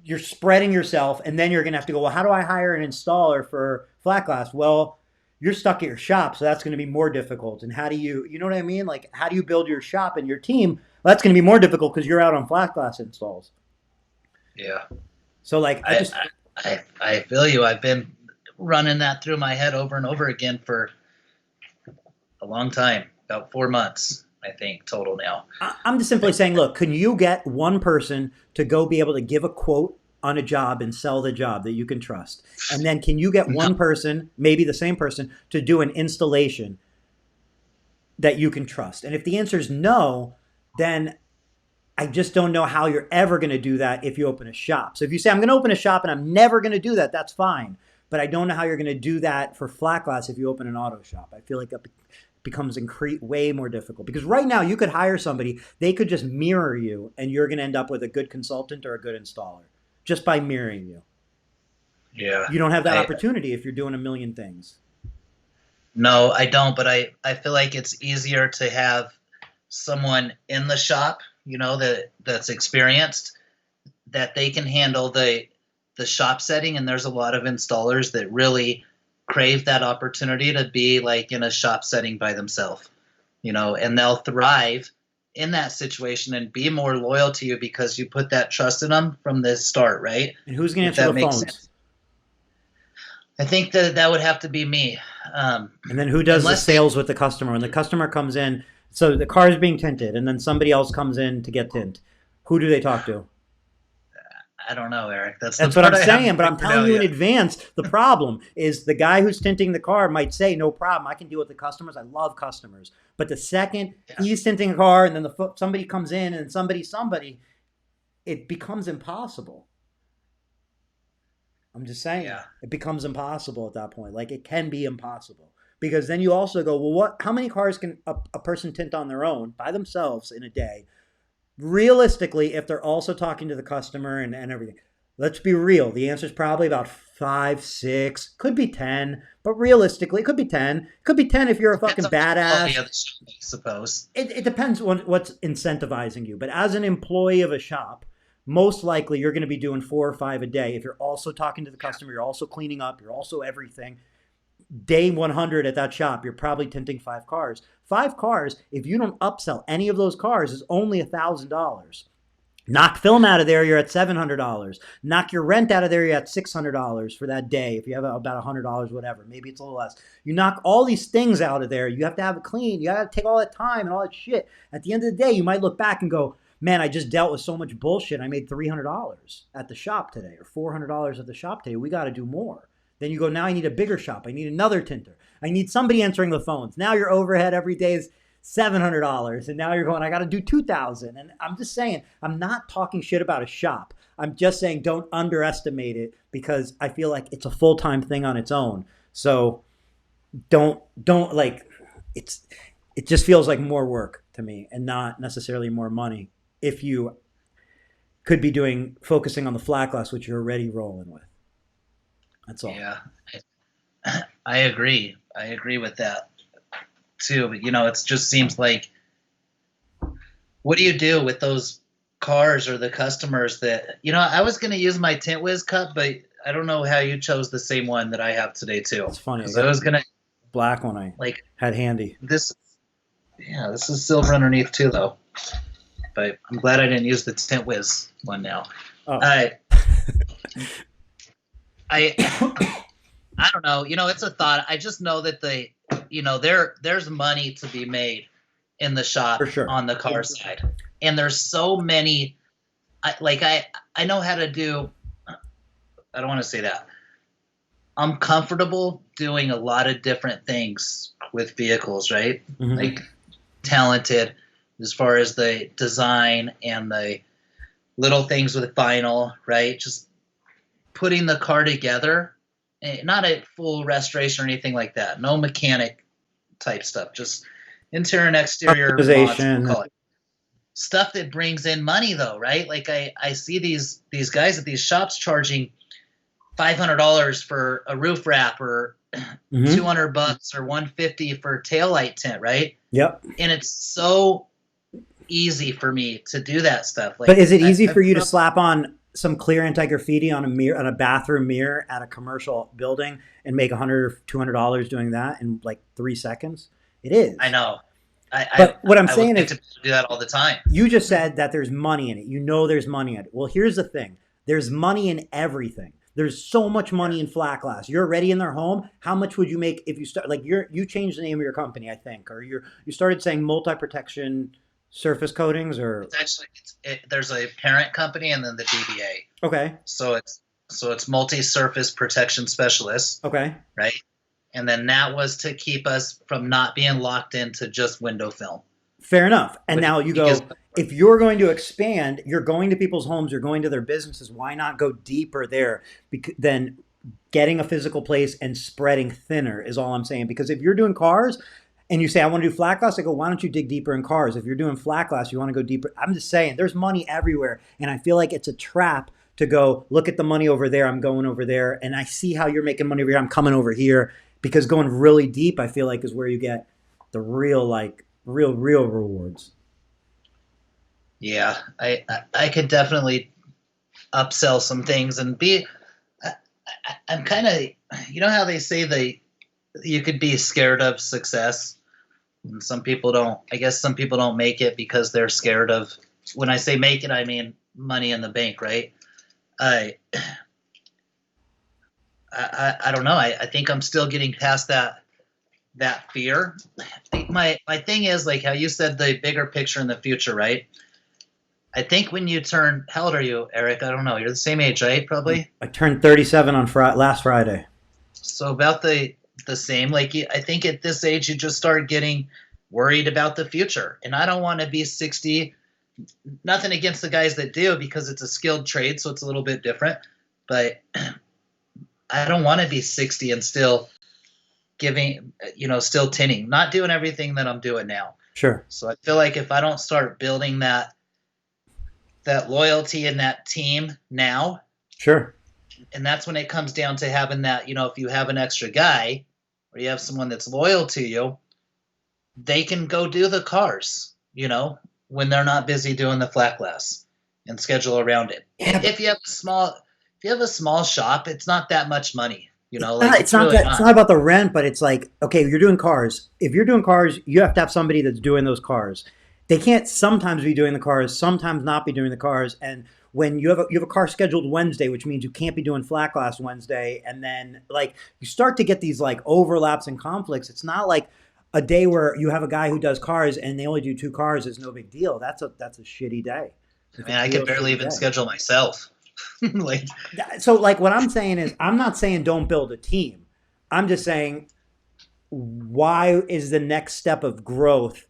you're spreading yourself, and then you're going to have to go, well, how do I hire an installer for flat glass? Well, you're stuck at your shop, so that's going to be more difficult. And how do you know what I mean? Like, how do you build your shop and your team? Well, that's going to be more difficult because you're out on flat glass installs. Yeah, So like, I I, just I feel you. I've been running that through my head over and over again for a long time, about 4 months, I think, total now. I'm just simply saying, look, can you get one person to go be able to give a quote on a job and sell the job that you can trust? And then can you get No, one person, maybe the same person, to do an installation that you can trust? And if the answer is no, then I just don't know how you're ever going to do that if you open a shop. So if you say, I'm going to open a shop and I'm never going to do that, that's fine. But I don't know how you're going to do that for flat glass if you open an auto shop. I feel like that becomes way more difficult because right now you could hire somebody, they could just mirror you and you're going to end up with a good consultant or a good installer just by mirroring you. yeah, You don't have that I opportunity if you're doing a million things. no, I don't. But I feel like it's easier to have someone in the shop, that's experienced, that they can handle the shop setting. And there's a lot of installers that really crave that opportunity to be like in a shop setting by themselves, and they'll thrive in that situation and be more loyal to you because you put that trust in them from the start, right? And who's going to If answer that the makes phones? sense. I think that would have to be me. And then who does the Unless they, sales with the customer? When the customer comes in, so the car is being tinted, and then somebody else comes in to get tint. Who do they talk to? I don't know, Eric. That's the That's what part I'm I haven't saying, but I'm figured telling out you in yet. advance. The problem is the guy who's tinting the car might say, "No problem, I can deal with the customers. I love customers." But the second Yeah, he's tinting a car, and then somebody comes in, and somebody, it becomes impossible. I'm just saying, yeah, it becomes impossible at that point. Like it can be impossible because then you also go, well, what? How many cars can a person tint on their own by themselves in a day? Realistically, if they're also talking to the customer and everything, let's be real. The answer is probably about five, six, could be 10, but realistically, it could be 10. Could be 10 if you're a depends fucking on the quality badass. of the shop, I suppose. It depends on what's incentivizing you. But as an employee of a shop, most likely you're going to be doing 4 or 5 a day. If you're also talking to the Yeah, customer, you're also cleaning up, you're also everything. Day 100 at that shop, you're probably tinting 5 cars. 5 cars, if you don't upsell any of those cars, is only $1,000. Knock film out of there, you're at $700. Knock your rent out of there, you're at $600 for that day. If you have about $100, whatever, maybe it's a little less. You knock all these things out of there. You have to have it clean. You have to take all that time and all that shit. At the end of the day, you might look back and go, "Man, I just dealt with so much bullshit. I made $300 at the shop today, or $400 at the shop today. We got to do more." Then you go, "Now I need a bigger shop. I need another tinter. I need somebody answering the phones." Now your overhead every day is $700, and now you're going, "I got to do 2,000." And I'm just saying, I'm not talking shit about a shop. I'm just saying, don't underestimate it because I feel like it's a full time thing on its own. So don't like it's. It just feels like more work to me, and not necessarily more money. If you could be focusing on the flat glass, which you're already rolling with. That's all. yeah, I agree. I agree with that too. But it just seems like what do you do with those cars or the customers that, I was going to use my Tint Wiz cup, but I don't know how you chose the same one that I have today too. It's funny. I Because got I was going to, black one I like, had handy. this is silver underneath too though. But I'm glad I didn't use the Tint Wiz one now. Oh. I I don't know. It's a thought. I just know that there's money to be made in the shop For sure. on the car side, and there's so many. I know how to do. I don't want to say that. I'm comfortable doing a lot of different things with vehicles, right? Mhm. Like talented as far as the design and the little things with vinyl, right? Just putting the car together. Not a full restoration or anything like that. No mechanic type stuff. Just interior and exterior mods, Customization. we'll call it. Stuff that brings in money though, right? Like I see these guys at these shops charging $500 for a roof wrap or Mhm. $200 or $150 for taillight tint, right? Yep. And it's so easy for me to do that stuff. Like, But is it easy for you to slap on some clear anti-graffiti on a mirror, on a bathroom mirror at a commercial building and make $100 or $200 doing that in like 3 seconds? It is. I know. But what I'm saying is, to do that all the time. you just said that there's money in it. You know there's money in it. Well, here's the thing. There's money in everything. There's so much money in flat glass. You're already in their home. How much would you make if you start, like, you changed the name of your company, I think, or you started saying multi-protection surface coatings, or It's actually there's a parent company and then the DBA. okay, So it's multi-surface protection specialist, okay, right? And then that was to keep us from not being locked into just window film. fair enough. And But now you go, if you're going to expand, you're going to people's homes, you're going to their businesses. Why not go deeper there than getting a physical place and spreading thinner is all I'm saying. Because if you're doing cars and you say, I want to do flat glass, I go, why don't you dig deeper in cars? If you're doing flat glass, you want to go deeper. I'm just saying there's money everywhere. And I feel like it's a trap to go, look at the money over there, I'm going over there. And I see how you're making money over here, I'm coming over here. Because going really deep, I feel like, is where you get the real rewards. Yeah, I could definitely upsell some things and be. I'm kind of, how they say you could be scared of success. And some people don't. I guess some people don't make it because they're scared of. When I say make it, I mean money in the bank, right? I don't know. I think I'm still getting past that fear. I think my thing is, like how you said, the bigger picture in the future, right? I think when you turn, how old are you, Eric? I don't know. You're the same age, right? Probably. I turned 37 on last Friday. So about the same. Like I think at this age you just start getting worried about the future. And I don't want to be 60. Nothing against the guys that do, because it's a skilled trade, so it's a little bit different. But I don't want to be 60 and still giving, still tinning, not doing everything that I'm doing now. Sure. So I feel like if I don't start building that loyalty in that team now, sure. And that's when it comes down to having that, if you have an extra guy or you have someone that's loyal to you, they can go do the cars, when they're not busy doing the flat glass, and schedule around it. Yeah. If you have a small shop, it's not that much money, It's not about the rent, but it's like, okay, you're doing cars. If you're doing cars, you have to have somebody that's doing those cars. They can't sometimes be doing the cars, sometimes not be doing the cars. And when you have a car scheduled Wednesday, which means you can't be doing flat glass Wednesday, and then like you start to get these like overlaps and conflicts. It's not like a day where you have a guy who does cars and they only do 2 cars is no big deal. That's a shitty day. I could barely even schedule myself. So like what I'm saying is, I'm not saying don't build a team. I'm just saying, why is the next step of growth?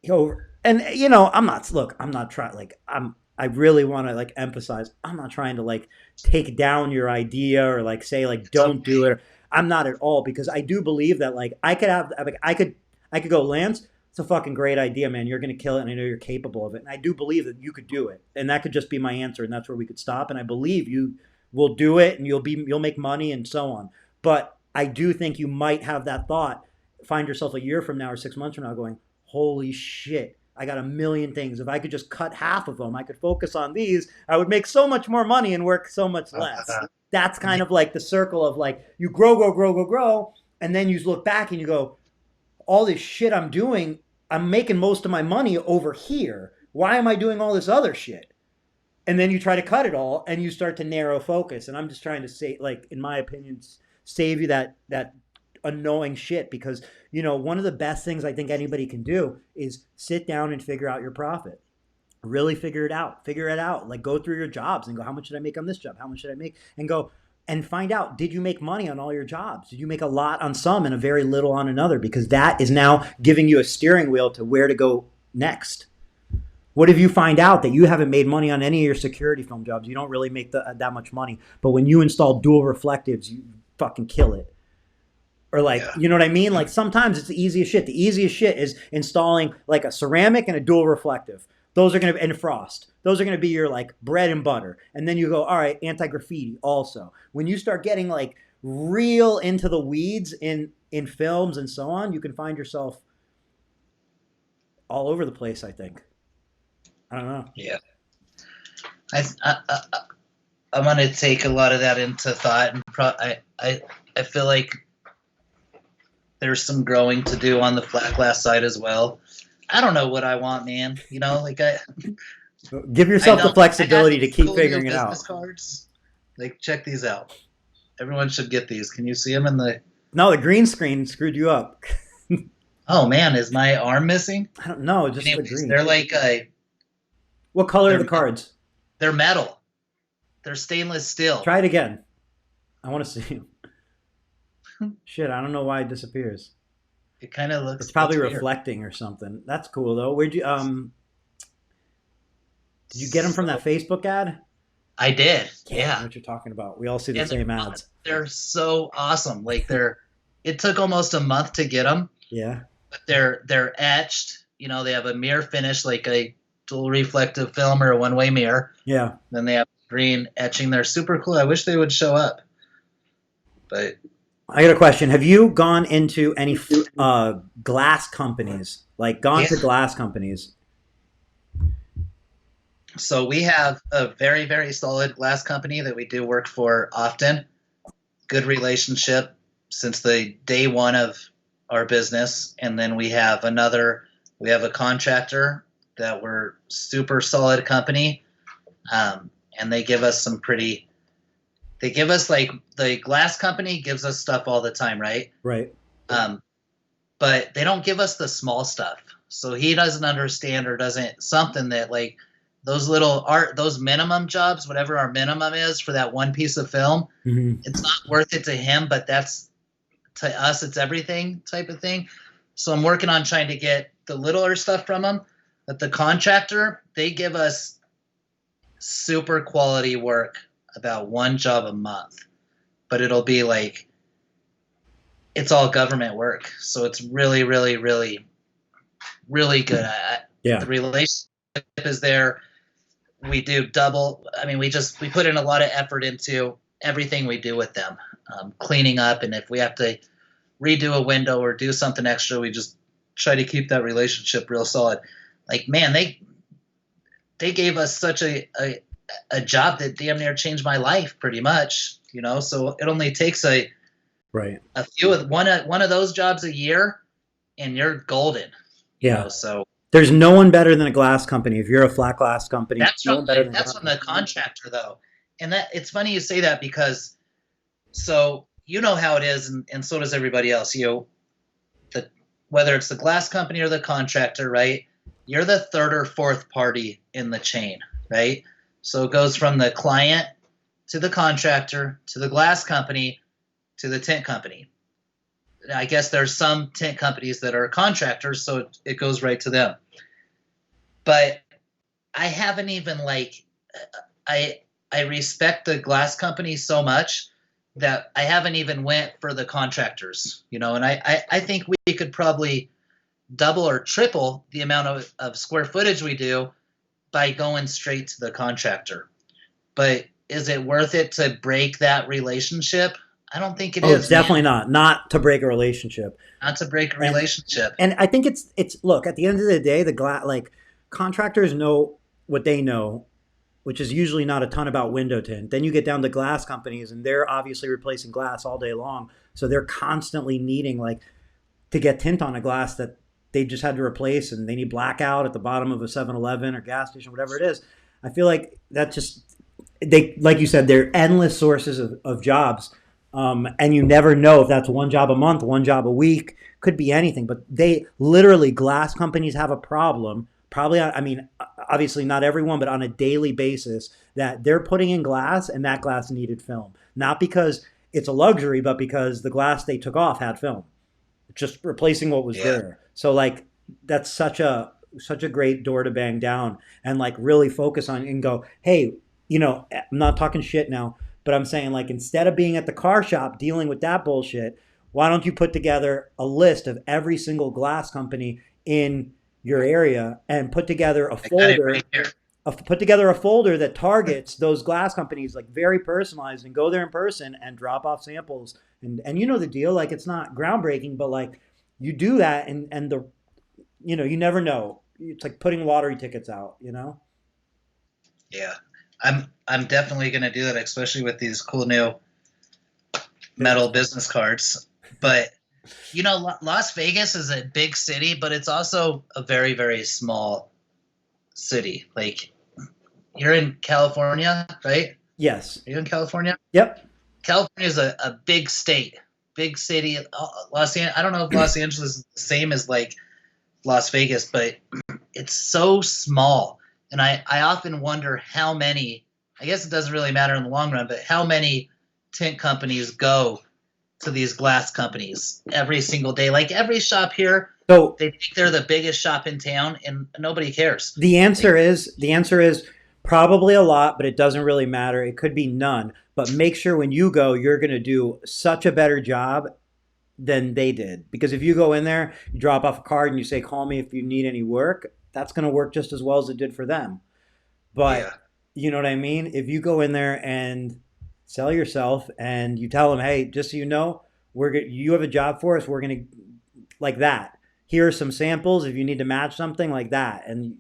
And I'm not trying, like, I really want to like emphasize, I'm not trying to like take down your idea or like say like don't do it. I'm not at all, because I do believe that like I could go, Lance, it's a fucking great idea, man. You're going to kill it, and I know you're capable of it. And I do believe that you could do it. And that could just be my answer, and that's where we could stop. And I believe you will do it, and you'll make money and so on. But I do think you might have that thought, find yourself a year from now or 6 months from now going, holy shit, I got a million things. If I could just cut half of them, I could focus on these. I would make so much more money and work so much less. That's kind of like the circle of like you grow, grow, grow, grow, grow, and then you look back and you go, all this shit I'm doing, I'm making most of my money over here. Why am I doing all this other shit? And then you try to cut it all and you start to narrow focus. And I'm just trying to say, like, in my opinion, save you that annoying shit, because, you know, one of the best things I think anybody can do is sit down and figure out your profit. Really figure it out. Figure it out. Like, go through your jobs and go, how much should I make on this job? How much should I make? And go and find out, did you make money on all your jobs? Did you make a lot on some and a very little on another? Because that is now giving you a steering wheel to where to go next. What if you find out that you haven't made money on any of your security film jobs? You don't really make that much money. But when you install dual reflectives, you fucking kill it. Or like, you know what I mean? Like sometimes it's the easiest shit. The easiest shit is installing like a ceramic and a dual reflective. Those are going to, and frost. Those are going to be your like bread and butter. And then you go, all right, anti-graffiti also. When you start getting like real into the weeds in films and so on, you can find yourself all over the place, I think. I don't know. Yeah. I'm going to take a lot of that into thought. And I feel like there's some growing to do on the flat glass side as well. I don't know what I want, man. You know, like give yourself the flexibility to keep figuring it out. Cards. Like, check these out. Everyone should get these. Can you see them in the? No, the green screen screwed you up. Oh man, is my arm missing? I don't know. Just anyways, the green. They're like what color are the cards? They're metal. They're stainless steel. Try it again. I want to see them. Shit, I don't know why it disappears. It kind of looks. It's probably reflecting or something. That's cool though. Where'd you Did you get them from that Facebook ad? I did. Yeah. I know what you're talking about. We all see the same ads. They're so awesome. Like it took almost a month to get them. Yeah. But they're etched. You know, they have a mirror finish, like a dual reflective film or a one-way mirror. Yeah. Then they have green etching. They're super cool. I wish they would show up. But I got a question. Have you gone into any glass companies? Like gone to glass companies? So we have a very, very solid glass company that we do work for often. Good relationship since the day one of our business. And then we have a contractor that we're super solid company. And they give us like the glass company gives us stuff all the time, right? Right. But they don't give us the small stuff. So he doesn't understand or doesn't something that like those minimum jobs, whatever our minimum is for that one piece of film, it's not worth it to him, but that's to us, it's everything type of thing. So I'm working on trying to get the littler stuff from him. But the contractor, they give us super quality work, about one job a month, but it'll be like, it's all government work. So it's really, really, really, really good. The relationship is there. We do double. I mean, we put in a lot of effort into everything we do with them, cleaning up. And if we have to redo a window or do something extra, we just try to keep that relationship real solid. Like, man, they gave us such a job that damn near changed my life pretty much, you know? So it only takes a few of one of those jobs a year and you're golden. You know? So there's no one better than a glass company. If you're a flat glass company, that's from the contractor though. And that it's funny you say that because so you know how it is and so does everybody else. Whether it's the glass company or the contractor, right? You're the third or fourth party in the chain, right? So it goes from the client to the contractor to the glass company to the tint company. I guess there's some tint companies that are contractors, so it goes right to them. But I haven't even I respect the glass company so much that I haven't even went for the contractors, you know, and I think we could probably double or triple the amount of square footage we do by going straight to the contractor. But is it worth it to break that relationship I don't think it Oh, it's is, man. definitely not to break a relationship. Not to break a And relationship. and I think it's look, at the end of the day, the glass, like, contractors know what they know, which is usually not a ton about window tint. Then you get down to glass companies, and they're obviously replacing glass all day long, so they're constantly needing, like, to get tint on a glass that they just had to replace, and they need blackout at the bottom of a 7-Eleven or gas station, whatever it is. I feel like that just, they, like you said, they're endless sources of jobs. And you never know if that's one job a month, one job a week, could be anything. But they literally, glass companies have a problem. Probably, I mean, obviously not everyone, but on a daily basis, that they're putting in glass, and that glass needed film. Not because it's a luxury, but because the glass they took off had film, just replacing what was Yeah. there. So, like, that's such a great door to bang down, and, like, really focus on and go, hey, I'm not talking shit now, but I'm saying, like, instead of being at the car shop dealing with that bullshit, why don't you put together a list of every single glass company in your area, and I got it right here. put together a folder that targets those glass companies, like, very personalized, and go there in person and drop off samples, and you know the deal, like, it's not groundbreaking, but, like, you do that, and the you never know, it's like putting lottery tickets out. Yeah. I'm definitely gonna do that, especially with these cool new metal business cards. But Las Vegas is a big city, but it's also a very, very small city. Like, you're in California, right? Yes. Are you in California? Yep. California is a big state, big city. I don't know if Los Angeles is the same as like Las Vegas, but it's so small. And I often wonder how many, I guess it doesn't really matter in the long run, but how many tint companies go to these glass companies every single day. Like, every shop here, So they think they're the biggest shop in town, and nobody cares. the answer is probably a lot, but it doesn't really matter. It could be none. But make sure when you go, you're going to do such a better job than they did. Because if you go in there, you drop off a card and you say, call me if you need any work, that's going to work just as well as it did for them. But Yeah. you know what I mean? If you go in there and sell yourself, and you tell them, hey, just so you know, you have a job for us. We're going to, like that. Here are some samples if you need to match something like that. And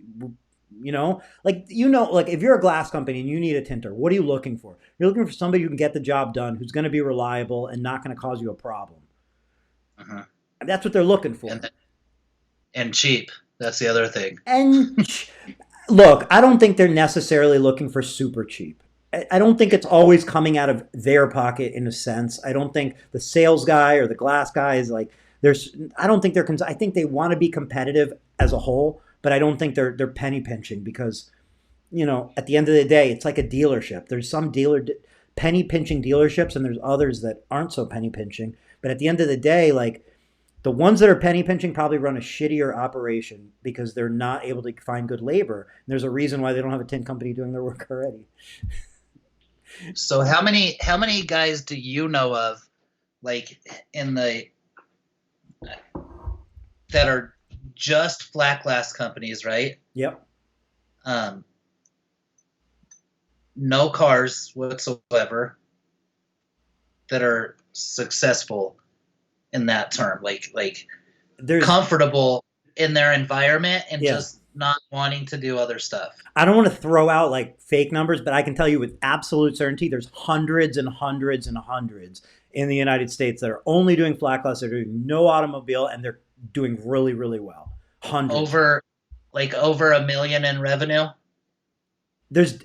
like, if you're a glass company and you need a tinter, what are you looking for? You're looking for somebody who can get the job done, who's going to be reliable and not going to cause you a problem. Uh-huh. And that's what they're looking for. And cheap. That's the other thing. And look, I don't think they're necessarily looking for super cheap. I don't think it's always coming out of their pocket, in a sense. I don't think the sales guy or the glass guy is like, I don't think I think they want to be competitive as a whole, but I don't think they're penny pinching, because at the end of the day, it's like a dealership. There's some penny pinching dealerships, and there's others that aren't so penny pinching. But at the end of the day, like, the ones that are penny pinching probably run a shittier operation because they're not able to find good labor. And there's a reason why they don't have a tint company doing their work already. So how many guys do you know of, like, in the that are just flat glass companies, right? Yep. Um, no cars whatsoever, that are successful in that term, like There's comfortable in their environment and Yeah. just not wanting to do other stuff. I don't want to throw out, like, fake numbers, but I can tell you with absolute certainty there's hundreds and hundreds and hundreds in the United States that are only doing flat glass, they're doing no automobile, and they're doing really, really well. Hundreds. Over $1 million in revenue. There's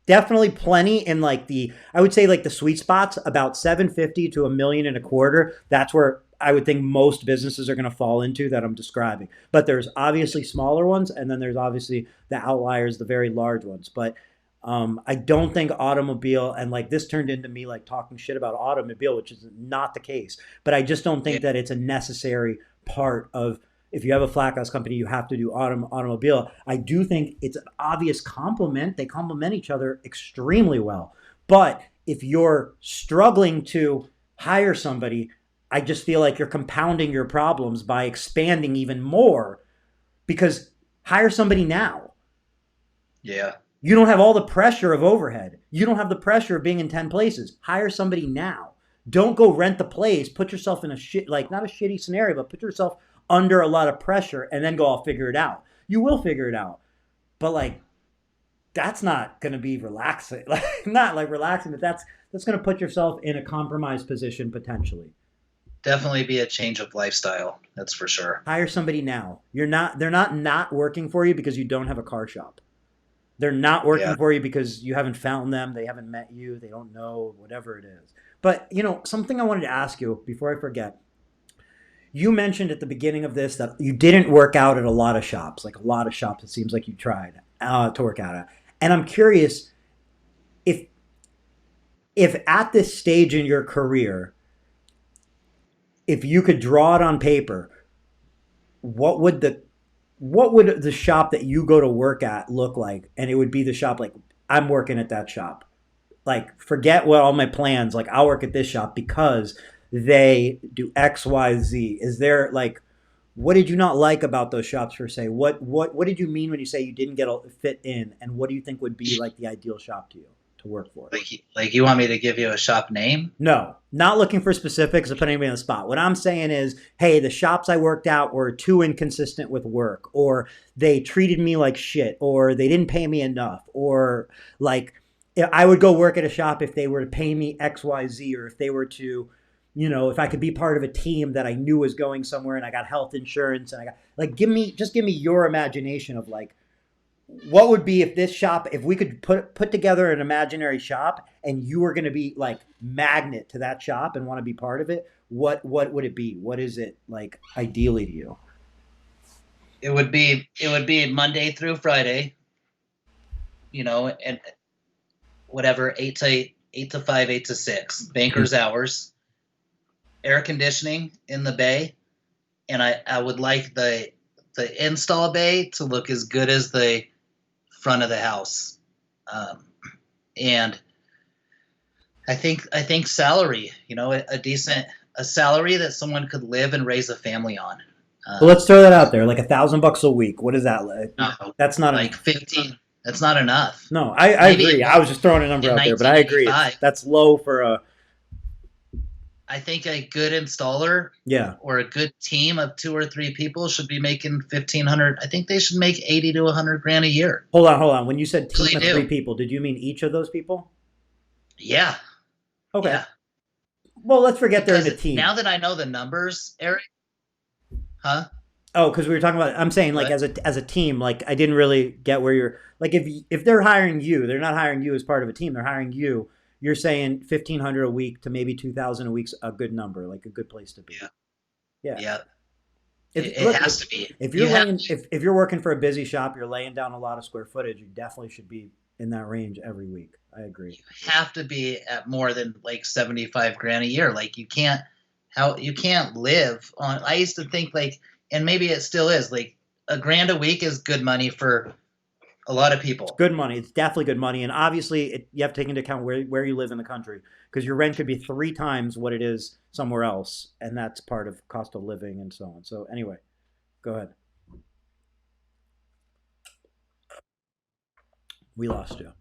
definitely plenty in, like, I would say, like, the sweet spots, about 750 to $1.25 million. That's where I would think most businesses are going to fall into that I'm describing. But there's obviously smaller ones, and then there's obviously the outliers, the very large ones. But I don't think automobile, and, like, this turned into me, like, talking shit about automobile, which is not the case. But I just don't think that it's a necessary part of, if you have a flat glass company, you have to do automobile. I do think it's an obvious complement. They complement each other extremely well. But if you're struggling to hire somebody, I just feel like you're compounding your problems by expanding even more, because hire somebody now. Yeah. You don't have all the pressure of overhead. You don't have the pressure of being in 10 places. Hire somebody now. Don't go rent the place. Put yourself in a shit, like not a shitty scenario, but put yourself under a lot of pressure and then go, I'll figure it out. You will figure it out. But like, that's not going to be relaxing. Like, not like relaxing, but that's going to put yourself in a compromised position potentially. Definitely be a change of lifestyle. That's for sure. Hire somebody now. They're not working for you because you don't have a car shop. They're not working for you because you haven't found them. They haven't met you. They don't know, whatever it is. But, something I wanted to ask you before I forget. You mentioned at the beginning of this that you didn't work out at a lot of shops. Like a lot of shops, it seems like you tried to work out at. And I'm curious if at this stage in your career, if you could draw it on paper, what would the shop that you go to work at look like? And it would be the shop, like, I'm working at that shop. Like, forget what all my plans, like, I'll work at this shop because they do X, Y, Z. Is there, like, what did you not like about those shops per se? What did you mean when you say you didn't get a fit in? And what do you think would be like the ideal shop to you to work for? Like you want me to give you a shop name? No, not looking for specifics or putting anybody on the spot. What I'm saying is, hey, the shops I worked out were too inconsistent with work, or they treated me like shit, or they didn't pay me enough, or like I would go work at a shop if they were to pay me X, Y, Z, or if they were to, if I could be part of a team that I knew was going somewhere and I got health insurance and I got like, give me your imagination of like, what would be if we could put together an imaginary shop and you were going to be like magnet to that shop and want to be part of it, what would it be? What is it like ideally to you? It would be Monday through Friday, and whatever, 8 to 5, 8 to 6, banker's hours, air conditioning in the bay, and I would like the install bay to look as good as the front of the house, and I think salary, a salary that someone could live and raise a family on. Well, let's throw that out there, like $1,000 a week. What is that like? No, that's not like 15. That's not enough. No, I agree. I was just throwing a number out there, but I agree. That's low for a. I think a good installer, or a good team of 2 or 3 people should be making 1,500. I think they should make 80 to 100 grand a year. Hold on. When you said team of 3 people, did you mean each of those people? Yeah. Okay. Yeah. Well, let's forget they're in a team. Now that I know the numbers, Eric. Huh? Oh, because we were talking about. I'm saying like as a team. Like I didn't really get where you're. Like if they're hiring you, they're not hiring you as part of a team. They're hiring you. You're saying 1,500 a week to maybe 2,000 a week's a good number, like a good place to be. Yeah. It has to be. If you're working for a busy shop, you're laying down a lot of square footage. You definitely should be in that range every week. I agree. You have to be at more than like 75 grand a year. Like you can't live on. I used to think like, and maybe it still is, like $1,000 a week is good money for a lot of people. It's good money. It's definitely good money. And obviously you have to take into account where you live in the country, because your rent could be 3 times what it is somewhere else. And that's part of cost of living and so on. So anyway, go ahead. We lost you.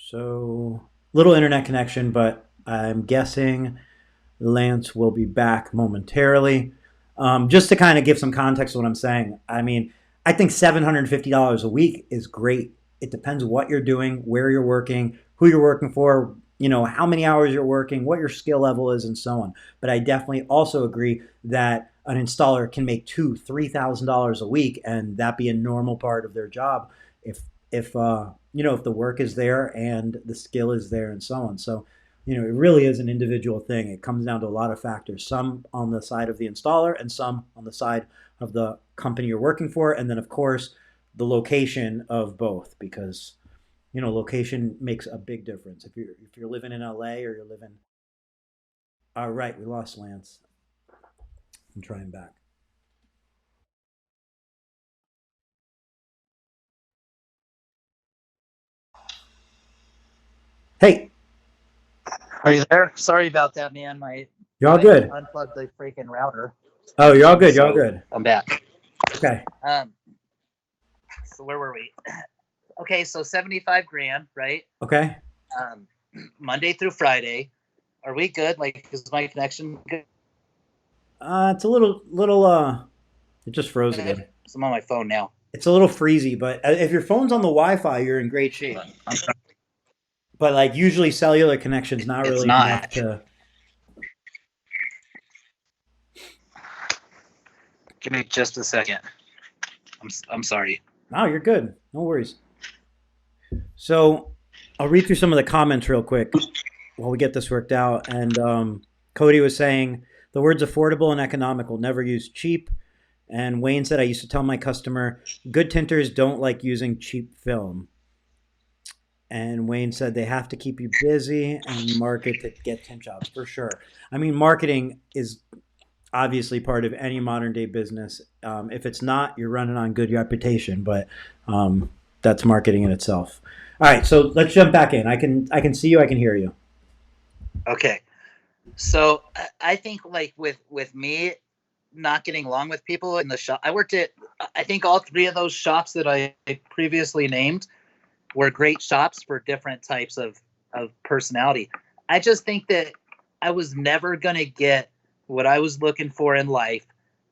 So little internet connection, but I'm guessing Lance will be back momentarily. Just to kind of give some context to what I'm saying, I mean, I think $750 a week is great. It depends what you're doing, where you're working, who you're working for, how many hours you're working, what your skill level is, and so on. But I definitely also agree that an installer can make $2,000, $3,000 a week, and that be a normal part of their job if the work is there and the skill is there and so on. So it really is an individual thing. It comes down to a lot of factors, some on the side of the installer and some on the side of the company you're working for. And then, of course, the location of both, because, location makes a big difference. If you're living in LA or you're living. All right, we lost Lance. I'm trying back. Hey. Are you there? Sorry about that, man. You're all good. Unplugged the freaking router. Oh, you're all good. You're all good. I'm back. Okay. So where were we? okay, so 75 grand, right? Okay. Um, Monday through Friday. Are we good? Like, is my connection good? It's a little. It just froze again. I'm on my phone now. It's a little freezy, but if your phone's on the Wi-Fi, you're in great shape. I'm sorry. But like usually cellular connection's not It's really enough not. to. Give me just a second. I'm sorry. No, you're good. No worries. So I'll read through some of the comments real quick while we get this worked out. And Cody was saying the words affordable and economical, never use cheap. And Wayne said, I used to tell my customer, good tinters don't like using cheap film. And Wayne said they have to keep you busy and market to get tint jobs for sure. I mean, marketing is obviously part of any modern day business. If it's not, you're running on good reputation, but that's marketing in itself. All right, so let's jump back in. I can see you. I can hear you. Okay. So I think like with me not getting along with people in the shop, I worked at, I think all three of those shops that I previously named were great shops for different types of personality. I just think that I was never going to get what I was looking for in life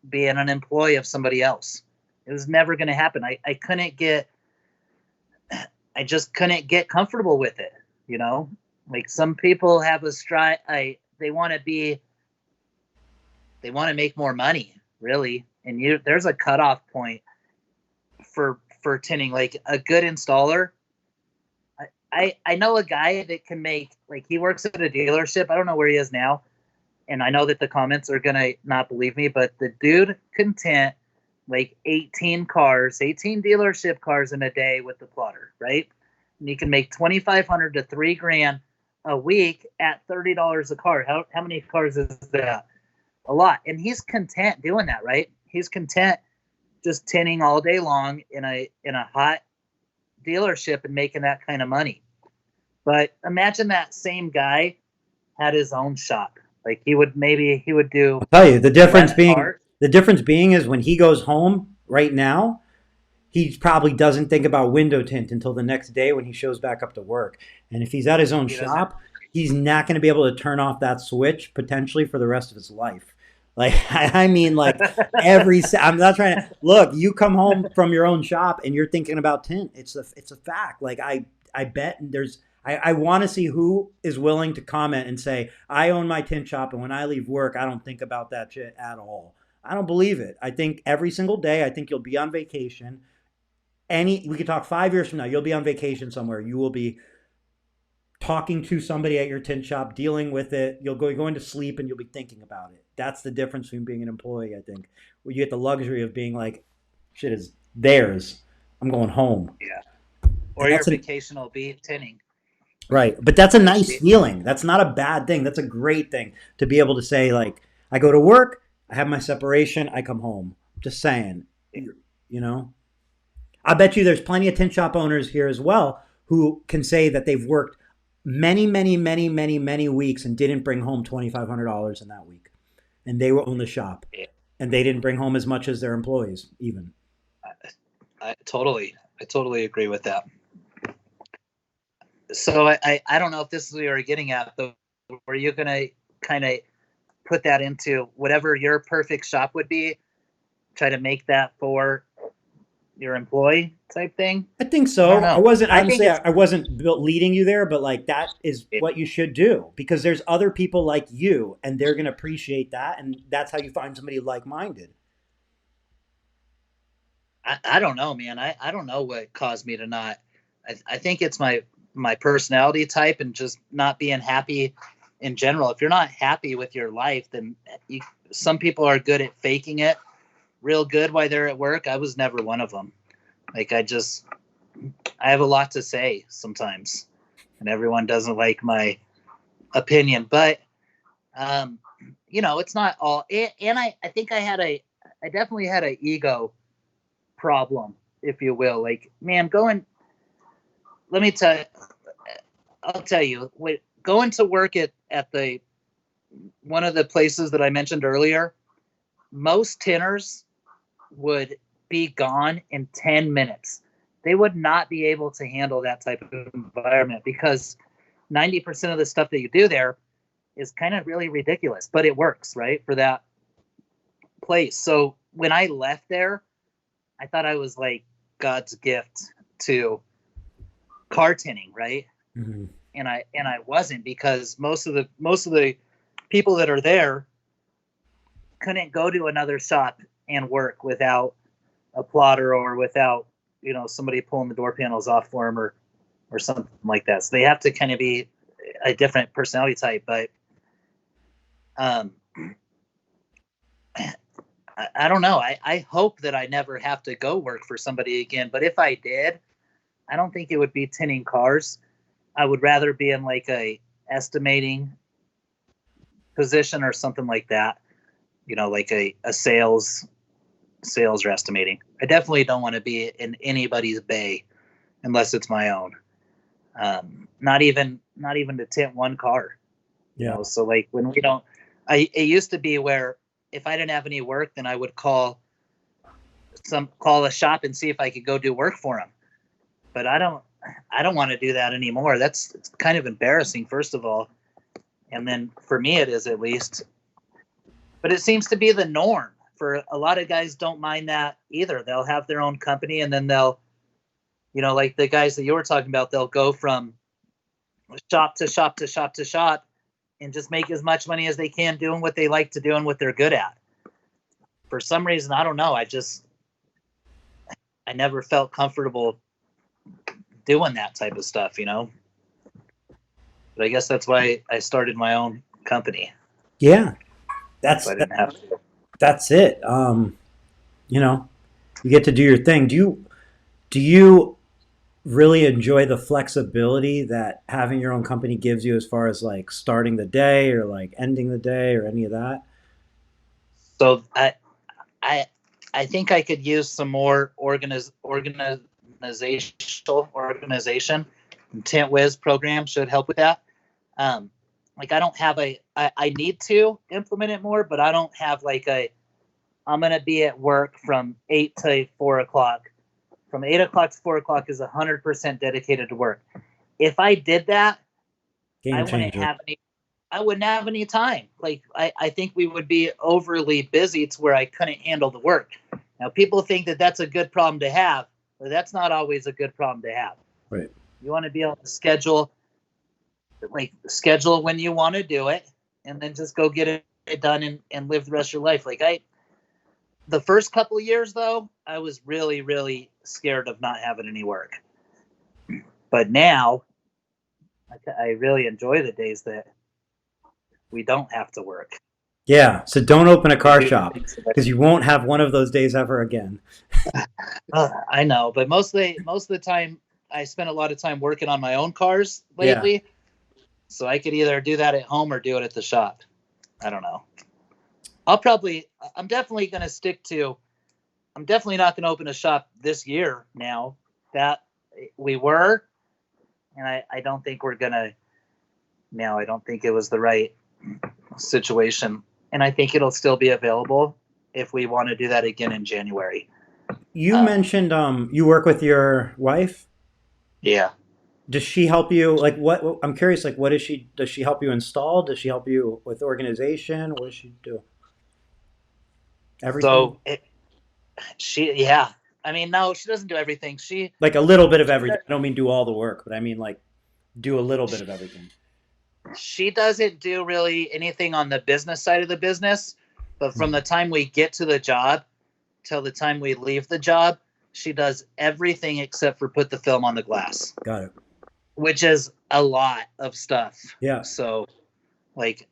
being an employee of somebody else. It was never going to happen. I couldn't get, I just couldn't get comfortable with it. You know, like some people have a stride. They want to make more money, really. And there's a cutoff point for tinting. Like a good installer, I know a guy that can make, like, he works at a dealership. I don't know where he is now. And I know that the comments are going to not believe me, but the dude can tint like 18 dealership cars in a day with the plotter, right? And you can make 2,500 to $3,000 a week at $30 a car. How many cars is that? A lot. And he's content doing that, right? He's content just tinting all day long in a hot dealership and making that kind of money. But imagine that same guy had his own shop. Like he would do. I'll tell you the difference being is when he goes home right now, he probably doesn't think about window tint until the next day when he shows back up to work. And if he's at his own shop, he's not going to be able to turn off that switch potentially for the rest of his life. Like, I mean, like I'm not trying to look, you come home from your own shop and you're thinking about tint. It's a fact. Like I bet I want to see who is willing to comment and say, I own my tint shop and when I leave work, I don't think about that shit at all. I don't believe it. I think every single day, I think you'll be on vacation. We could talk 5 years from now, you'll be on vacation somewhere. You will be talking to somebody at your tint shop, dealing with it. You'll go into sleep and you'll be thinking about it. That's the difference between being an employee, I think, where you get the luxury of being like, shit is theirs. I'm going home. Yeah. Or your vacation will be tinting. Right. But that's a nice feeling. That's not a bad thing. That's a great thing to be able to say, like, I go to work, I have my separation, I come home. Just saying, you know. I bet you there's plenty of tint shop owners here as well who can say that they've worked many weeks and didn't bring home $2,500 in that week. And they own the shop. And they didn't bring home as much as their employees even. I totally agree with that. So I don't know if this is what you're getting at, though. Were you going to kind of put that into whatever your perfect shop would be, try to make that for your employee type thing? I think so. I wasn't leading you there, but like that is what you should do because there's other people like you and they're going to appreciate that. And that's how you find somebody like-minded. I don't know, man. I don't know what caused me to not. I think it's my personality type and just not being happy in general. If you're not happy with your life, then some people are good at faking it real good while they're at work. I was never one of them. Like I have a lot to say sometimes and everyone doesn't like my opinion, but it's not all. And I think I definitely had an ego problem, if you will. Like, man, I'll tell you, going to work at the one of the places that I mentioned earlier, most tinners would be gone in 10 minutes. they would not be able to handle that type of environment, because 90% of the stuff that you do there is kind of really ridiculous, but it works, right, for that place. So when I left there, I thought I was like God's gift to car tinting, right? Mm-hmm. And I wasn't, because most of the people that are there couldn't go to another shop and work without a plotter or without, you know, somebody pulling the door panels off for them or something like that. So they have to kind of be a different personality type. But I don't know. I hope that I never have to go work for somebody again. But if I did, I don't think it would be tinting cars. I would rather be in like a estimating position or something like that. You know, like a sales or estimating. I definitely don't want to be in anybody's bay unless it's my own. Not even to tint one car. Yeah. You know, so like when we don't, it used to be where if I didn't have any work, then I would call a shop and see if I could go do work for them. But I don't want to do that anymore. It's kind of embarrassing, first of all. And then for me, it is, at least. But it seems to be the norm for a lot of guys. Don't mind that either. They'll have their own company, and then they'll, you know, like the guys that you were talking about, they'll go from shop to shop to shop to shop and just make as much money as they can doing what they like to do and what they're good at. For some reason, I don't know. I never felt comfortable doing that type of stuff, you know. But I guess that's why I started my own company. Yeah, I didn't have to. That's it. You know, you get to do your thing. Do you really enjoy the flexibility that having your own company gives you, as far as like starting the day or like ending the day or any of that? So I think I could use some more organization. Tint Wiz program should help with that. Like I don't have I need to implement it more, but I don't have like I'm going to be at work from 8 to 4 o'clock. From 8 o'clock to 4 o'clock is 100% dedicated to work. If I did that, Game changer. I wouldn't have any time. Like I think we would be overly busy to where I couldn't handle the work. Now people think that that's a good problem to have, but that's not always a good problem to have. Right. You want to be able to schedule when you want to do it, and then just go get it done and live the rest of your life. Like the first couple of years though, I was really, really scared of not having any work. But now I really enjoy the days that we don't have to work. Yeah. So don't open a car shop, because you won't have one of those days ever again. I know, but most of the time I spend a lot of time working on my own cars lately. Yeah. So I could either do that at home or do it at the shop. I don't know. I'm definitely going to I'm definitely not going to open a shop this year now. That we were, and I don't think we're going to now. I don't think it was the right situation. And I think it'll still be available if we want to do that again in January. You mentioned you work with your wife? Yeah. Does she help you? Like, what? I'm curious. Like, what does she help you install? Does she help you with organization? What does she do? Everything. So yeah. I mean, no, she doesn't do everything. She like a little bit of everything. I don't mean do all the work, but I mean like do a little bit of everything. She doesn't do really anything on the business side of the business, but from the time we get to the job till the time we leave the job, she does everything except for put the film on the glass. Got it. Which is a lot of stuff. Yeah. So, like,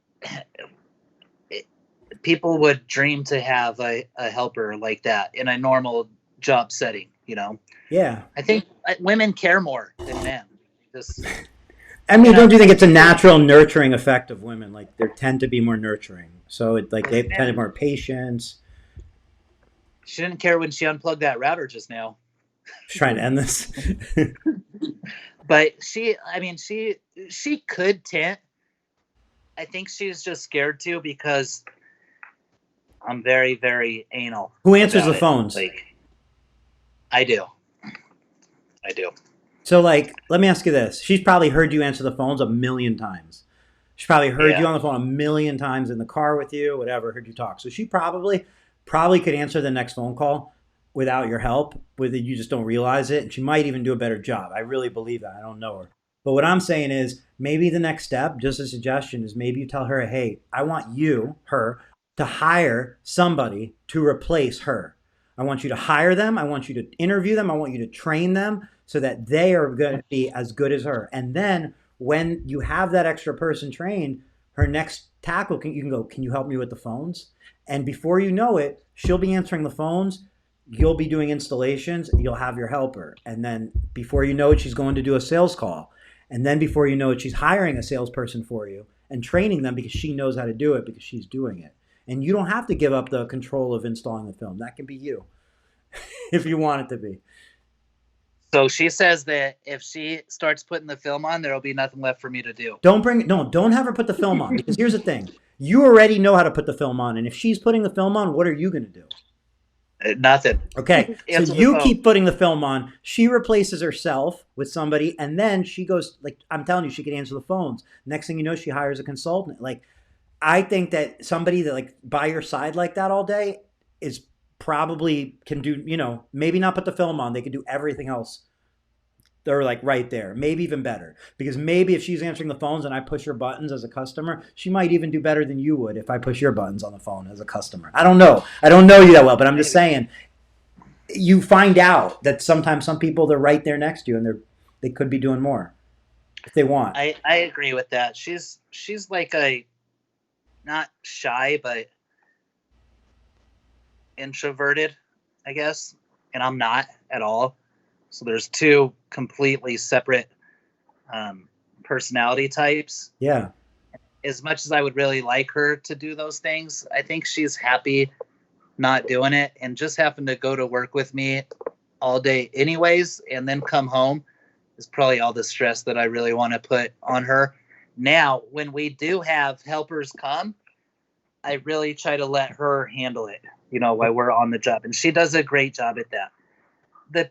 people would dream to have a helper like that in a normal job setting, you know? Yeah. I think women care more than men. I mean, don't you think it's a natural nurturing effect of women? Like, they tend to be more nurturing. So, they tend to more patience. She didn't care when she unplugged that router just now. She's trying to end this. But she could tint. I think she's just scared to because I'm very, very anal. Who answers the phones? Like, I do. I do. So, like, let me ask you this. She's probably heard you answer the phones a million times. She's probably heard Yeah. you on the phone a million times in the car with you, whatever, heard you talk. So she probably could answer the next phone call without your help, with it, you just don't realize it. And she might even do a better job. I really believe that. I don't know her. But what I'm saying is maybe the next step, just a suggestion, is maybe you tell her, hey, I want you, her, to hire somebody to replace her. I want you to hire them. I want you to interview them. I want you to train them so that they are going to be as good as her. And then when you have that extra person trained, her next tackle, you can go, can you help me with the phones? And before you know it, she'll be answering the phones. You'll be doing installations. You'll have your helper. And then before you know it, she's going to do a sales call. And then before you know it, she's hiring a salesperson for you and training them because she knows how to do it because she's doing it. And you don't have to give up the control of installing the film. That can be you if you want it to be. So she says that if she starts putting the film on, there'll be nothing left for me to do. Don't have her put the film on, because here's the thing. You already know how to put the film on, and if she's putting the film on, what are you going to do? Nothing. Okay, so you keep putting the film on. She replaces herself with somebody, and then she goes, like, I'm telling you, she can answer the phones. Next thing you know, she hires a consultant. Like, I think that somebody that, like, by your side like that all day is probably can do, maybe not put the film on. They can do everything else. They're like right there, maybe even better. Because maybe if she's answering the phones and I push her buttons as a customer, she might even do better than you would if I push your buttons on the phone as a customer. I don't know. I don't know you that well, but I'm just saying, you find out that sometimes some people, they're right there next to you and they could be doing more if they want. I agree with that. She's like not shy, but introverted, I guess. And I'm not at all. So there's two completely separate personality types. Yeah. As much as I would really like her to do those things, I think she's happy not doing it and just having to go to work with me all day anyways, and then come home is probably all the stress that I really want to put on her. Now, when we do have helpers come, I really try to let her handle it, while we're on the job. And she does a great job at that. The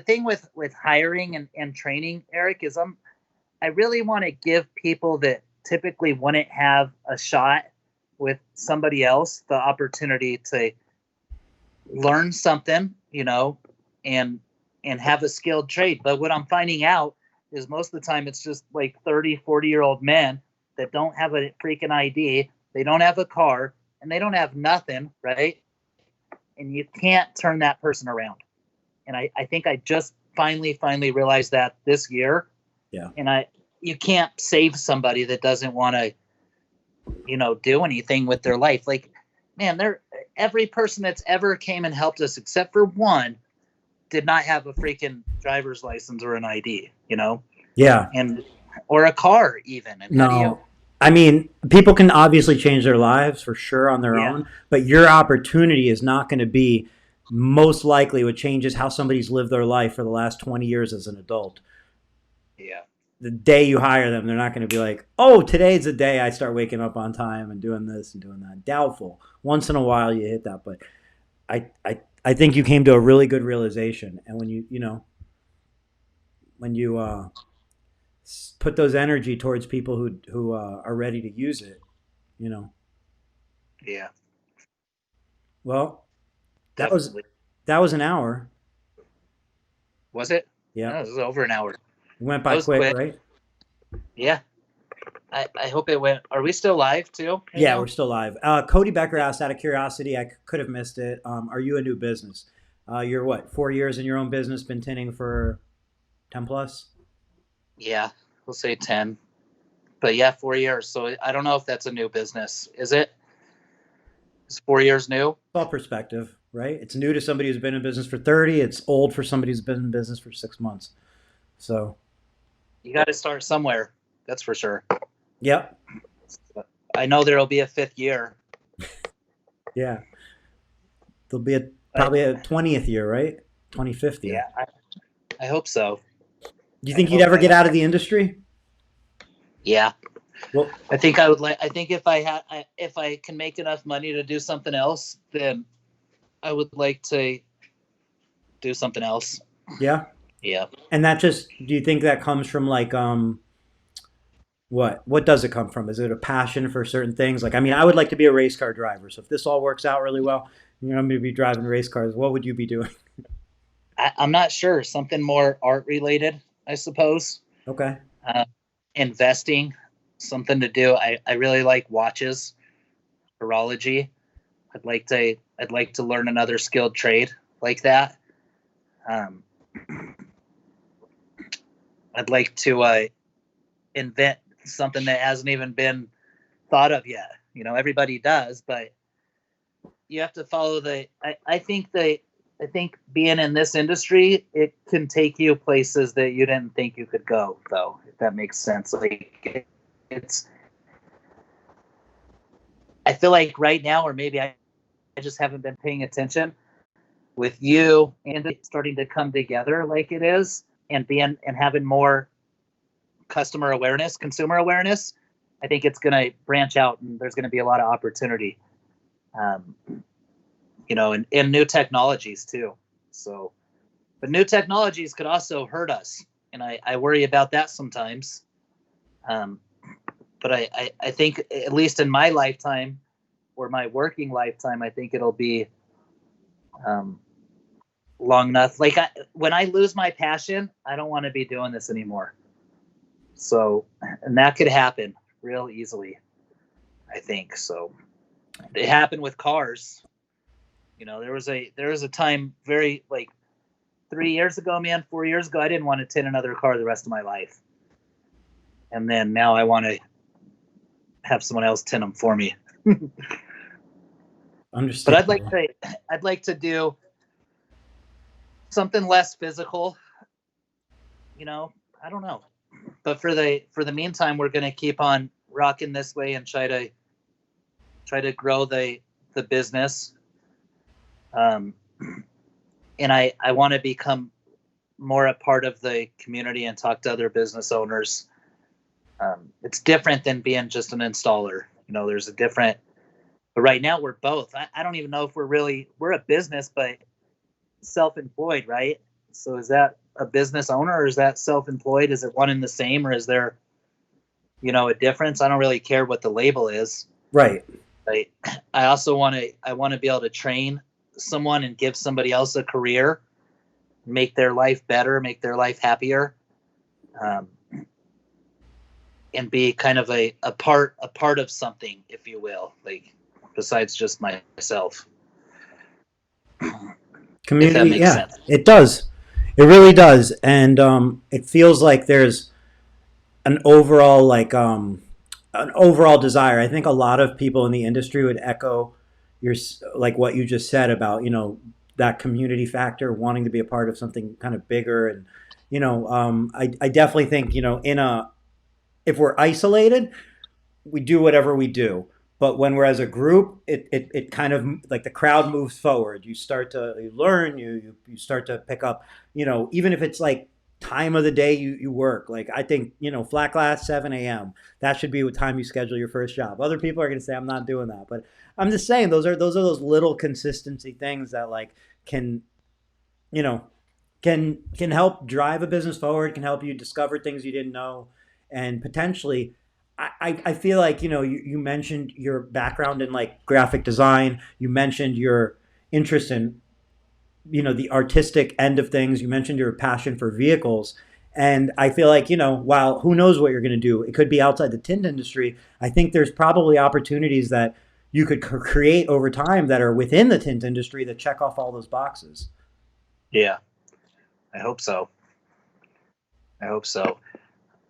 thing with hiring and training, Eric, is I really want to give people that typically wouldn't have a shot with somebody else the opportunity to learn something, and have a skilled trade. But what I'm finding out is most of the time it's just like 30, 40-year-old men that don't have a freaking ID, they don't have a car, and they don't have nothing, right? And you can't turn that person around. And I think I just finally realized that this year. Yeah. And you can't save somebody that doesn't want to, do anything with their life. Like, man, every person that's ever came and helped us, except for one, did not have a freaking driver's license or an ID, Yeah. Or a car even. And no. I mean, people can obviously change their lives for sure on their own, but your opportunity is not going to be most likely what changes how somebody's lived their life for the last 20 years as an adult. Yeah. The day you hire them, they're not going to be like, oh, today's the day I start waking up on time and doing this and doing that. Doubtful. Once in a while you hit that, but I think you came to a really good realization. And when you put those energy towards people who are ready to use it, Yeah. Well, Definitely. that was an hour. Was it? Yeah. No, it was over an hour. It went by quick, right? Yeah. I hope it went. Are we still live too? Yeah, we're still live. Cody Becker asked, out of curiosity, I could have missed it. Are you a new business? You're what, 4 years in your own business, been tinting for 10 plus? Yeah, we'll say 10. But yeah, 4 years. So I don't know if that's a new business. Is it? Is 4 years new? It's all perspective, right? It's new to somebody who's been in business for 30. It's old for somebody who's been in business for 6 months. So you got to start somewhere. That's for sure. Yep. I know there'll be a 5th year. Yeah. There'll be probably a 20th year, right? 25th year. Yeah, I hope so. Do you think you'd ever get out of the industry? Yeah. Well, I think I would like. I think if I can make enough money to do something else, then I would like to do something else. Yeah. Yeah. And that just, do you think that comes from like what does it come from? Is it a passion for certain things? Like, I mean, I would like to be a race car driver. So if this all works out really well, I'm going to be driving race cars. What would you be doing? I'm not sure. Something more art related, I suppose. Okay. Uh, Investing, something to do. I really like watches, horology. I'd like to learn another skilled trade like that. Um, I'd like to invent something that hasn't even been thought of yet. You know, everybody does, but you have to follow I think being in this industry, it can take you places that you didn't think you could go, though, if that makes sense. Like it's I feel like right now, or maybe I just haven't been paying attention with you and it starting to come together like it is, and being and having more customer awareness, consumer awareness. I think it's going to branch out, and there's going to be a lot of opportunity. Um, you know, and new technologies too. So, but new technologies could also hurt us, and I worry about that sometimes. Um, but I think at least in my lifetime or my working lifetime, I think it'll be um, long enough. Like when I lose my passion, I don't want to be doing this anymore. So, and that could happen real easily, I think. So, it happened with cars. You know, there was a time very like 3 years ago, man, 4 years ago, I didn't want to tint another car the rest of my life, and then now I want to have someone else tint them for me. But Understandable. I'd like to do something less physical. You know, I don't know, but for the meantime, we're gonna keep on rocking this way and try to grow the business. Um, and I want to become more a part of the community and talk to other business owners. It's different than being just an installer. You know, there's a different, but right now we're both. I don't even know if we're a business, but self-employed, right? So is that a business owner or is that self-employed? Is it one and the same, or is there, you know, a difference? I don't really care what the label is. Right. I also I want to be able to train someone and give somebody else a career, make their life better, make their life happier, um, and be kind of a part of something, if you will, like besides just myself. If that Community, makes yeah, sense. it does. It really does. And it feels like there's an overall an overall desire. I think a lot of people in the industry would echo your like what you just said about, you know, that community factor, wanting to be a part of something kind of bigger. And you know, I definitely think, you know, in a if we're isolated, we do whatever we do. But when we're as a group, it kind of like the crowd moves forward. You start to you learn, you start to pick up, you know, even if it's like time of the day you work. Like I think, you know, flat glass 7 a.m. That should be what time you schedule your first job. Other people are gonna say I'm not doing that. But I'm just saying those are those little consistency things that like can, you know, can help drive a business forward, can help you discover things you didn't know, and potentially I feel like, you know, you mentioned your background in like graphic design. You mentioned your interest in, you know, the artistic end of things. You mentioned your passion for vehicles. And I feel like, you know, while who knows what you're going to do, it could be outside the tint industry. I think there's probably opportunities that you could create over time that are within the tint industry that check off all those boxes. Yeah, I hope so. I hope so.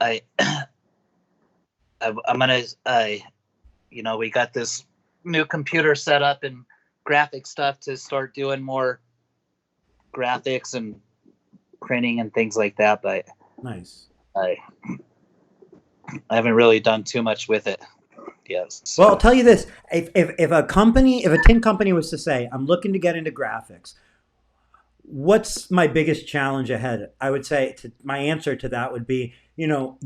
I, I'm gonna you know, we got this new computer set up and graphic stuff to start doing more graphics and printing and things like that, but Nice. I I haven't really done too much with it. Yes. Well, I'll So tell you this: if a company, if a tin company was to say, "I'm looking to get into graphics," What's my biggest challenge ahead? I would say my answer to that would be,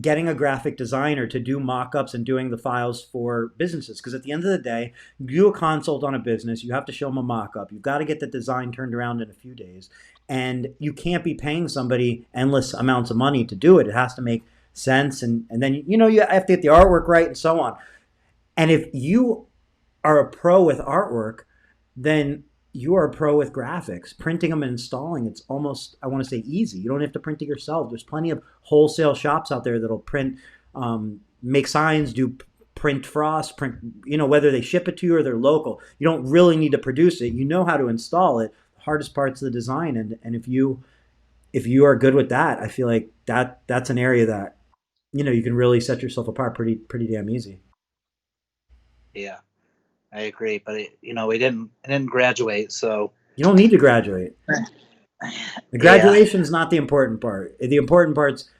getting a graphic designer to do mock-ups and doing the files for businesses. Because at the end of the day, you do a consult on a business, you have to show them a mock-up. You've got to get the design turned around in a few days. And you can't be paying somebody endless amounts of money to do it. It has to make sense. And then, you have to get the artwork right and so on. And if you are a pro with artwork, then you are a pro with graphics. Printing them and installing, it's almost, I want to say, easy. You don't have to print it yourself. There's plenty of wholesale shops out there that'll print, make signs, do print frost, print, whether they ship it to you or they're local. You don't really need to produce it. You know how to install it. The hardest part's the design. And if you are good with that, I feel like that's an area that, you can really set yourself apart pretty damn easy. Yeah, I agree. But I didn't graduate, so You don't need to graduate. The yeah, graduation's not the important part. The important part's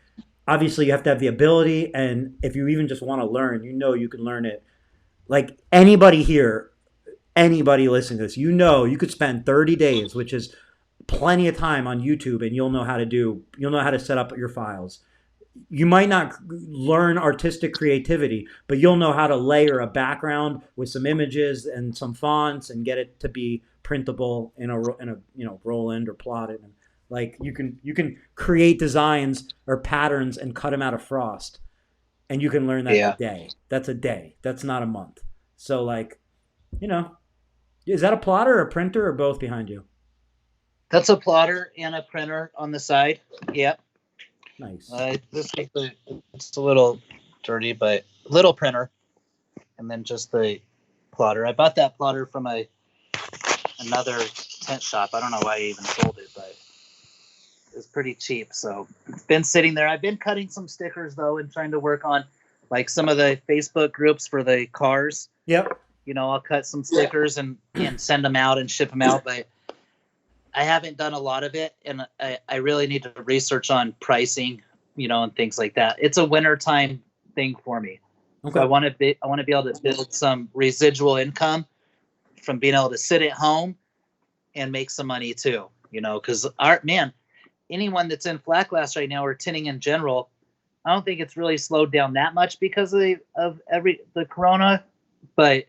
obviously you have to have the ability, and if you even just want to learn, you can learn it. Like anybody here, anybody listening to this, you could spend 30 days, which is plenty of time on YouTube, and you'll know how to set up your files. You might not learn artistic creativity, but you'll know how to layer a background with some images and some fonts and get it to be printable in a Roland or plotted. And like you can create designs or patterns and cut them out of frost, and you can learn that in a yeah. day. That's a day. That's not a month. So like, you know, is that a plotter or a printer or both behind you? That's a plotter and a printer on the side. Yep. Nice. This is it's a little dirty, but little printer, and then just the plotter. I bought that plotter from another tent shop. I don't know why I even sold it, but it was pretty cheap. So it's been sitting there. I've been cutting some stickers though, and trying to work on like some of the Facebook groups for the cars. Yep. I'll cut some stickers and send them out and ship them out, but I haven't done a lot of it, and I really need to research on pricing, and things like that. It's a wintertime thing for me. So Okay. I want to be able to build some residual income from being able to sit at home and make some money too. Because art, man, anyone that's in flat glass right now or tinting in general, I don't think it's really slowed down that much because of the corona, but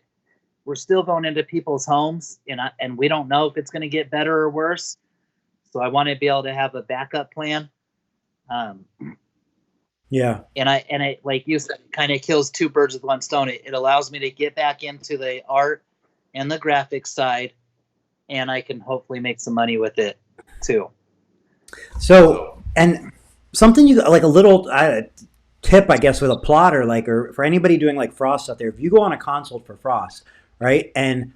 we're still going into people's homes, and we don't know if it's going to get better or worse. So I want to be able to have a backup plan. Um, Yeah. and I like you said, it kind of kills two birds with one stone. It allows me to get back into the art and the graphics side, and I can hopefully make some money with it too. So, and something you like a little tip, I guess, with a plotter, like, or for anybody doing like frost out there, if you go on a consult for frost, right, and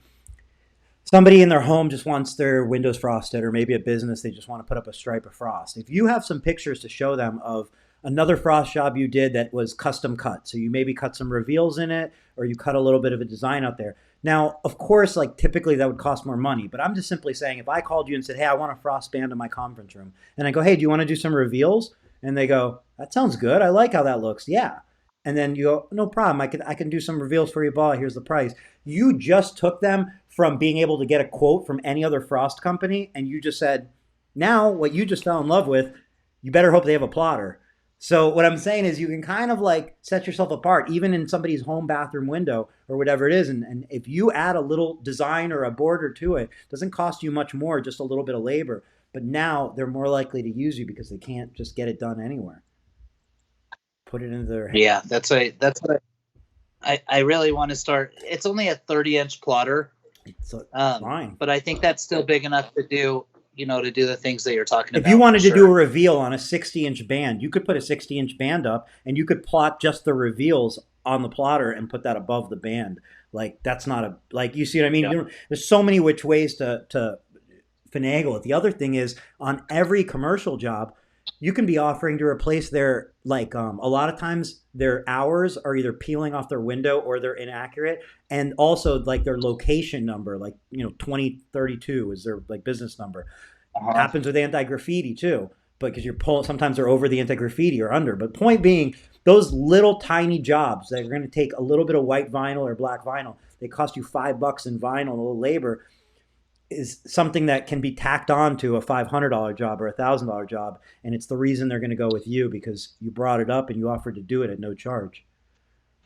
somebody in their home just wants their windows frosted, or maybe a business, they just want to put up a stripe of frost. If you have some pictures to show them of another frost job you did that was custom cut, so you maybe cut some reveals in it, or you cut a little bit of a design out there. Now, of course, like typically that would cost more money, but I'm just simply saying if I called you and said, hey, I want a frost band in my conference room, and I go, hey, do you want to do some reveals? And they go, that sounds good. I like how that looks. Yeah. And then you go, no problem. I can do some reveals for you, Paul. Here's the price. You just took them from being able to get a quote from any other frost company, and you just said, now what you just fell in love with, you better hope they have a plotter. So what I'm saying is you can kind of like set yourself apart, even in somebody's home bathroom window or whatever it is. And if you add a little design or a border to it, it doesn't cost you much more, just a little bit of labor. But now they're more likely to use you because they can't just get it done anywhere. Put it into their head. Yeah, that's what I really want to start. It's only a 30-inch plotter, So um, fine. but I think that's still big enough to do the things that you're talking If you about for wanted to do a sure. reveal on a 60-inch band, you could put a 60-inch band up and you could plot just the reveals on the plotter and put that above the band. Like that's not a like you see what I mean? Yeah. There's so many which ways to finagle it. The other thing is on every commercial job, you can be offering to replace their like a lot of times their hours are either peeling off their window or they're inaccurate, and also like their location number, like 2032 is their like business number. Uh-huh. Happens with anti-graffiti too, but because you're pulling, sometimes they're over the anti-graffiti or under. But point being, those little tiny jobs that are going to take a little bit of white vinyl or black vinyl, they cost you $5 in vinyl, a little labor. is something that can be tacked on to a $500 job or $1,000 job, and it's the reason they're going to go with you because you brought it up and you offered to do it at no charge.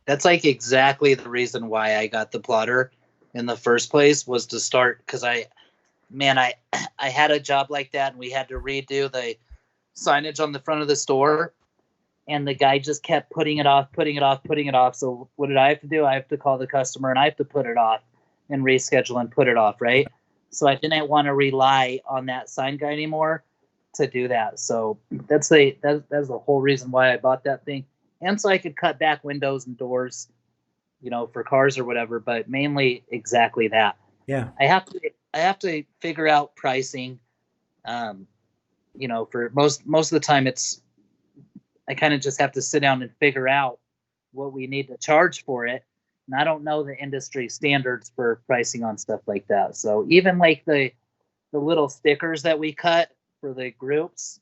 That's like exactly the reason why I got the plotter in the first place, was to start, because I had a job like that, and we had to redo the signage on the front of the store, and the guy just kept putting it off. So what did I have to do? I have to call the customer, and I have to put it off and reschedule and put it off, right? So I didn't want to rely on that sign guy anymore to do that. So that's the whole reason why I bought that thing. And so I could cut back windows and doors, for cars or whatever, but mainly exactly that. Yeah. I have to figure out pricing. For most of the time, I kind of just have to sit down and figure out what we need to charge for it. And I don't know the industry standards for pricing on stuff like that. So even like the little stickers that we cut for the groups,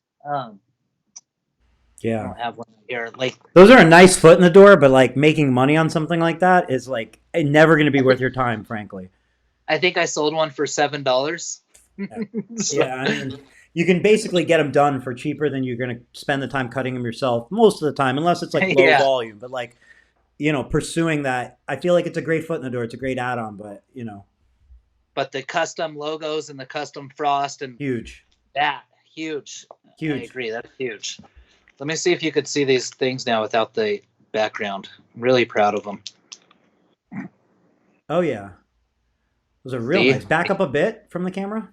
yeah, I don't have one here. Like, those are a nice foot in the door, but like making money on something like that is like never going to be worth your time, frankly. I think I sold one for $7. Yeah, I mean, you can basically get them done for cheaper than you're going to spend the time cutting them yourself most of the time, unless it's like low volume. But like, pursuing that, I feel like it's a great foot in the door. It's a great add-on, but But the custom logos and the custom frost and huge. Huge. I agree. That's huge. Let me see if you could see these things now without the background. I'm really proud of them. Oh yeah, those are real nice. Back up a bit from the camera.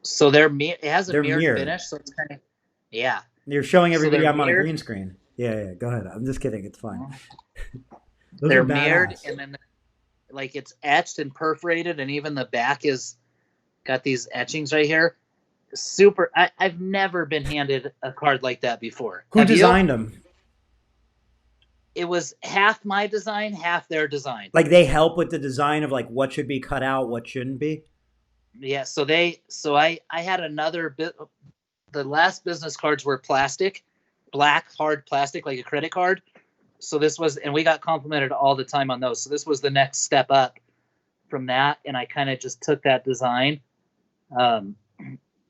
So it has a mirrored finish, so it's kind of, yeah. You're showing everybody I'm on a green screen. Yeah. Go ahead. I'm just kidding. It's fine. They're mirrored, and then like it's etched and perforated, and even the back is got these etchings right here. Super. I've never been handed a card like that before. Who designed them? It was half my design, half their design. Like they help with the design of like what should be cut out, what shouldn't be. Yeah. So I had another bit. The last business cards were plastic, black hard plastic, like a credit card. So this was, and we got complimented all the time on those. So this was the next step up from that, and I kind of just took that design,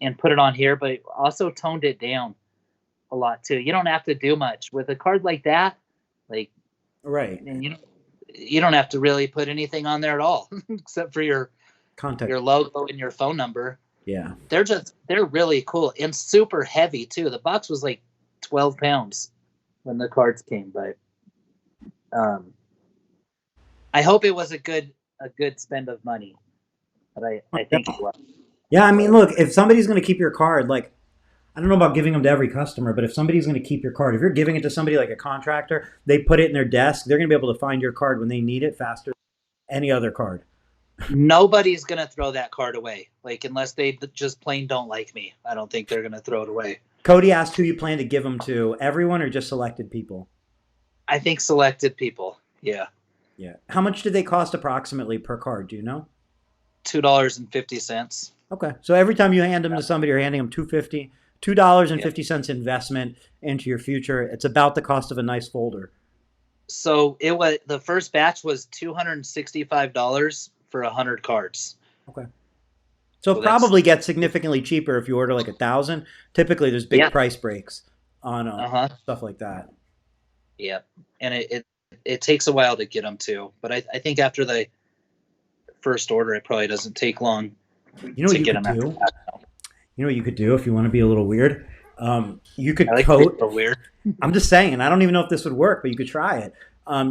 and put it on here, but also toned it down a lot too. You don't have to do much with a card like that, like, right? And you don't have to really put anything on there at all, except for your contact, your logo, and your phone number. Yeah, they're really cool and super heavy too. The box was like 12 pounds when the cards came, but I hope it was a good spend of money. But I think it was. Yeah, I mean, look, if somebody's going to keep your card, like, I don't know about giving them to every customer, but if somebody's going to keep your card, if you're giving it to somebody like a contractor, they put it in their desk, they're going to be able to find your card when they need it faster than any other card. Nobody's going to throw that card away, like, unless they just plain don't like me. I don't think they're going to throw it away. Cody asked who you plan to give them to, everyone or just selected people? I think selected people, yeah. Yeah. How much did they cost approximately per card, do you know? $2.50. Okay. So every time you hand them to somebody, you're handing them $2.50 investment into your future. It's about the cost of a nice folder. So the first batch was $265 for 100 cards. Okay. So it probably gets significantly cheaper if you order like 1,000. Typically, there's big price breaks on stuff like that. Yeah, and it takes a while to get them too. But I think after the first order, it probably doesn't take long. You know what you could do? You know what you could do if you want to be a little weird? You could coat. Weird. I'm just saying. I don't even know if this would work, but you could try it.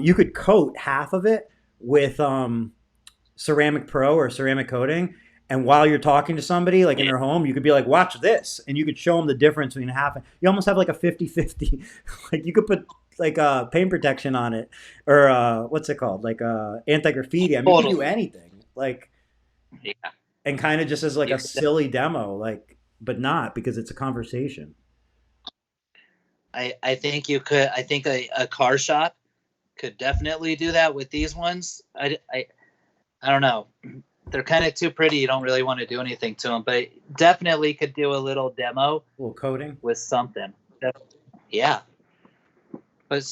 You could coat half of it with ceramic pro or ceramic coating, and while you're talking to somebody like in their home, you could be like, "Watch this," and you could show them the difference between half. You almost have like a 50-50. Like you could put like paint protection on it, or what's it called? Like anti-graffiti. I mean, you can do anything. Like, yeah. And kind of just as like a silly demo, like, but not, because it's a conversation. I think you could. I think a car shop could definitely do that with these ones. I don't know. They're kind of too pretty. You don't really want to do anything to them, but definitely could do a little demo, a little coating with something. Yeah, but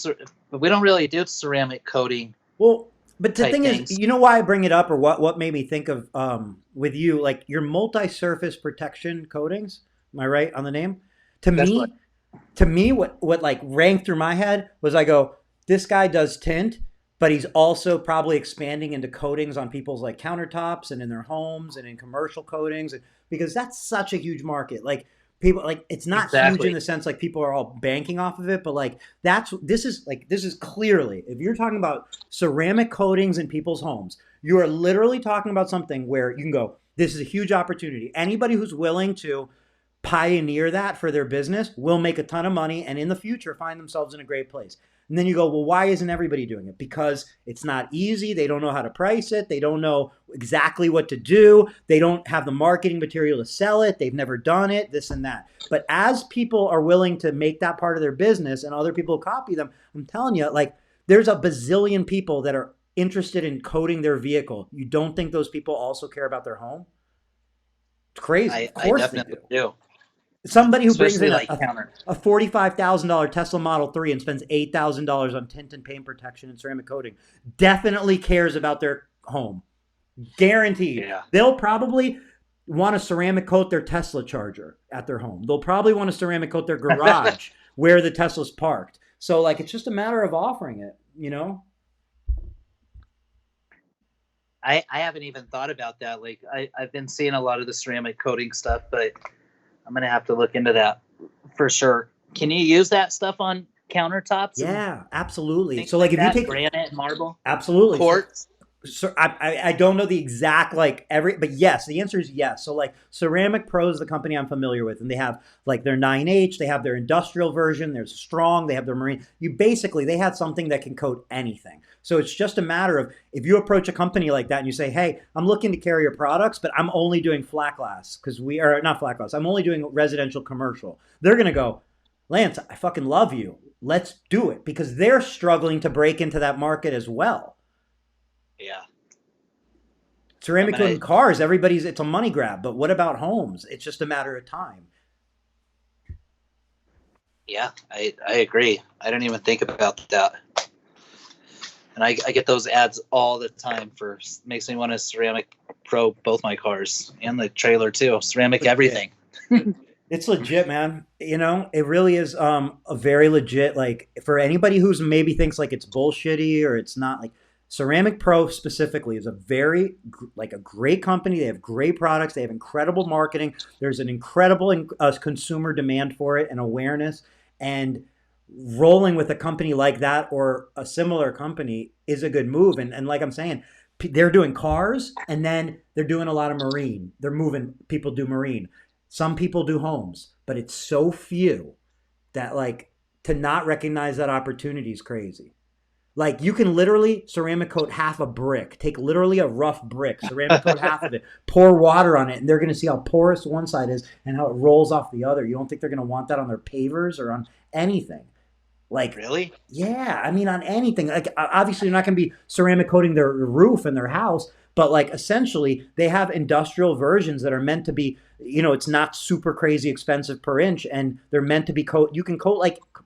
we don't really do ceramic coating. Well, But the type thing is, things. you know why I bring it up, or what made me think of with you, like your multi-surface protection coatings. Am I right on the name? To That's what. me, what like rang through my head was I go, this guy does tint, but he's also probably expanding into coatings on people's like countertops and in their homes and in commercial coatings, because that's such a huge market. Like people, like it's not huge in Exactly. the sense like people are all banking off of it, but like this is clearly, if you're talking about ceramic coatings in people's homes, you are literally talking about something where you can go, this is a huge opportunity. Anybody who's willing to pioneer that for their business will make a ton of money and in the future find themselves in a great place. And then you go, well, why isn't everybody doing it? Because it's not easy. They don't know how to price it. They don't know exactly what to do. They don't have the marketing material to sell it. They've never done it, this and that. But as people are willing to make that part of their business and other people copy them, I'm telling you, like there's a bazillion people that are interested in coating their vehicle. You don't think those people also care about their home? It's crazy. Of I course they definitely do. do, Somebody who brings especially in like counter. a $45,000 Tesla Model 3 and spends $8,000 on tint and paint protection and ceramic coating definitely cares about their home. Guaranteed. Yeah. They'll probably want to ceramic coat their Tesla charger at their home. They'll probably want to ceramic coat their garage where the Tesla's parked. So like it's just a matter of offering it, you know? I haven't even thought about that. Like I've been seeing a lot of the ceramic coating stuff, but I'm gonna have to look into that for sure. Can you use that stuff on countertops and Yeah, absolutely. things So like like if you that? take Granite, marble, absolutely. So quartz. I don't know the exact like every, but yes, the answer is yes. So like Ceramic Pro is the company I'm familiar with, and they have like their 9H, they have their industrial version, there's strong, they have their marine. You basically, they have something that can coat anything. So it's just a matter of if you approach a company like that and you say, hey, I'm looking to carry your products, but I'm only doing flat glass because we are not flat glass. I'm only doing residential commercial. They're going to go, Lance, I fucking love you. Let's do it, because they're struggling to break into that market as well. Yeah, I'm Ceramic gonna. coating cars, it's a money grab. But what about homes? It's just a matter of time. Yeah, I agree. I don't even think about that. And I get those ads all the time for makes me want to ceramic pro both my cars and the trailer too. Ceramic Legit. everything. It's legit, man. You know, it really is a very legit, like for anybody who's maybe thinks like it's bullshitty or it's not, like Ceramic Pro specifically is a very like a great company. They have great products. They have incredible marketing. There's an incredible consumer demand for it and awareness. And rolling with a company like that or a similar company is a good move. And like I'm saying, they're doing cars and then they're doing a lot of marine. They're moving, people do marine. Some people do homes, but it's so few that like to not recognize that opportunity is crazy. Like you can literally ceramic coat half a brick, take literally a rough brick, ceramic coat half of it, pour water on it, and they're going to see how porous one side is and how it rolls off the other. You don't think they're going to want that on their pavers or on anything? Like, Really? yeah, I mean, on anything. Like, obviously, you're not going to be ceramic coating their roof and their house, but like, essentially, they have industrial versions that are meant to be. It's not super crazy expensive per inch, and they're meant to be coat. You can coat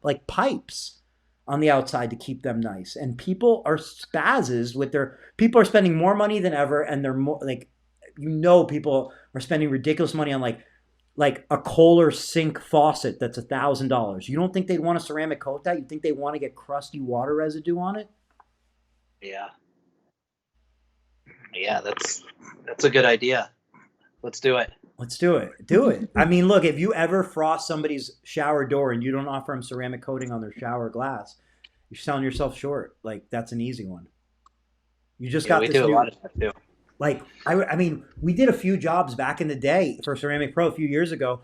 like pipes on the outside to keep them nice. And people are spazzes with their. People are spending more money than ever, and they're more like, people are spending ridiculous money on like a Kohler sink faucet that's $1,000. You don't think they'd want to ceramic coat that? You think they want to get crusty water residue on it? Yeah. Yeah, that's a good idea. Let's do it. Let's do it. Do it. I mean, look, if you ever frost somebody's shower door and you don't offer them ceramic coating on their shower glass, you're selling yourself short. Like that's an easy one. You just Yeah, got we this do a new lot of that too. like I mean, we did a few jobs back in the day for Ceramic Pro a few years ago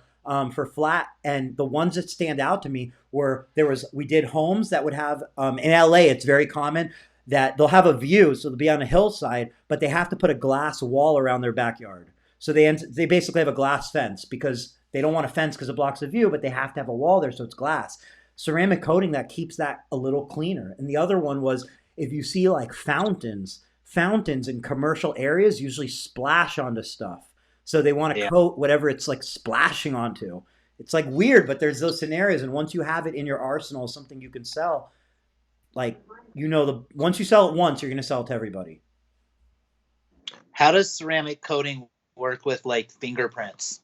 for flat, and the ones that stand out to me were we did homes that would have in LA. It's very common that they'll have a view, so they'll be on a hillside, but they have to put a glass wall around their backyard. So they basically have a glass fence because they don't want a fence because it blocks the view, but they have to have a wall there, so it's glass. Ceramic coating that keeps that a little cleaner. And the other one was if you see like fountains in commercial areas usually splash onto stuff. So they want to Yeah. coat whatever it's like splashing onto. It's like weird, but there's those scenarios. And once you have it in your arsenal, something you can sell, like, once you sell it once, you're going to sell it to everybody. How does ceramic coating work with like fingerprints?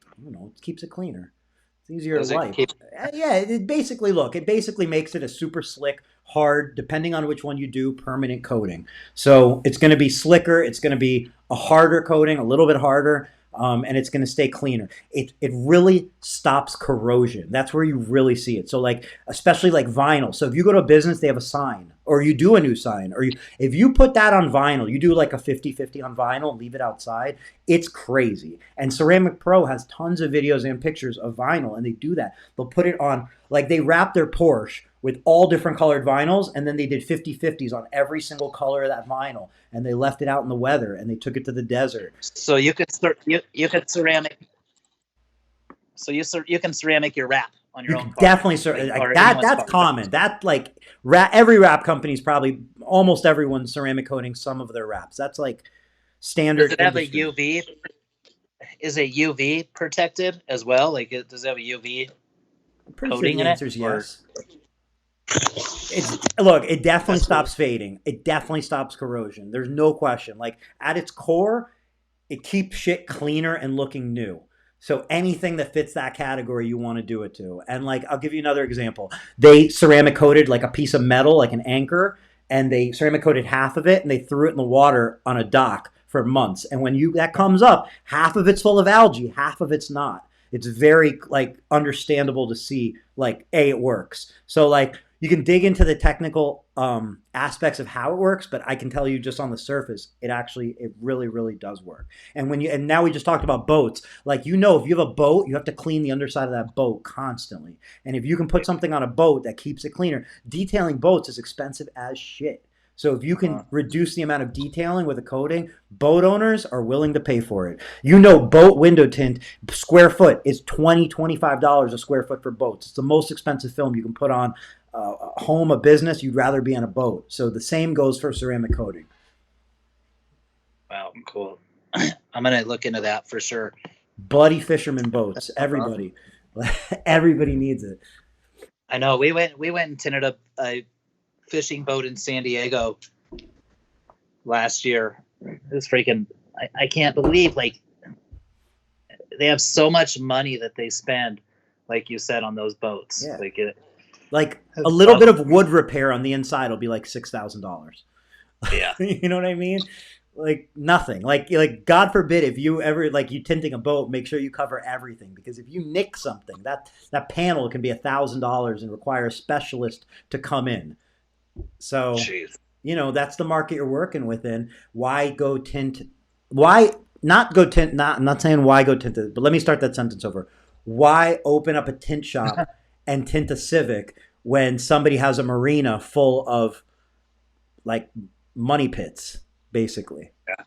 I don't know. It keeps it cleaner. It's easier to Does it wipe. keep? Yeah, it basically makes it a super slick, hard, depending on which one you do, permanent coating. So it's going to be slicker. It's going to be a harder coating, a little bit harder, and it's going to stay cleaner. It really stops corrosion. That's where you really see it. So like, especially like vinyl. So if you go to a business, they have a sign, or you do a new sign, if you put that on vinyl, you do like a 50-50 on vinyl and leave it outside, it's crazy. And Ceramic Pro has tons of videos and pictures of vinyl, and they do that. They'll put it on, like they wrap their Porsche with all different colored vinyls, and then they did 50-50s on every single color of that vinyl, and they left it out in the weather, and they took it to the desert. So you could ceramic. So you can ceramic your wrap on your own car. Definitely, like that. That's common. That like every wrap company's probably almost everyone's ceramic coating some of their wraps. That's like standard. Does it have a UV? Is it UV protected as well? Like, does it have a UV coating in it? Yes. It definitely stops fading. It definitely stops corrosion. There's no question. Like at its core, it keeps shit cleaner and looking new. So anything that fits that category, you want to do it to. And like, I'll give you another example. They ceramic coated like a piece of metal, like an anchor, and they ceramic coated half of it and they threw it in the water on a dock for months. And when that comes up, half of it's full of algae, half of it's not. It's very like understandable to see like, it works. So like, you can dig into the technical aspects of how it works, but I can tell you just on the surface, it really, really does work. And and now we just talked about boats. Like, if you have a boat, you have to clean the underside of that boat constantly. And if you can put something on a boat that keeps it cleaner, detailing boats is expensive as shit. So if you can reduce the amount of detailing with a coating, boat owners are willing to pay for it. Boat window tint, square foot is $25 a square foot for boats. It's the most expensive film you can put on a home, a business. You'd rather be on a boat. So the same goes for ceramic coating. Wow, cool. I'm going to look into that for sure. Bloody fisherman boats. Everybody. Everybody needs it. I know. We went and tinted a fishing boat in San Diego last year. It was freaking, I can't believe, like, they have so much money that they spend, like you said, on those boats. Yeah. Like a little bit of wood repair on the inside will be like $6,000. Yeah. You know what I mean? Like nothing. Like God forbid if you ever you tinting a boat, make sure you cover everything, because if you nick something, that panel can be $1,000 and require a specialist to come in. So, jeez. That's the market you're working within. Why go tint? Why not go tint? I'm not saying why go tint it, but let me start that sentence over. Why open up a tint shop and tint a Civic when somebody has a marina full of like money pits, basically? Yeah.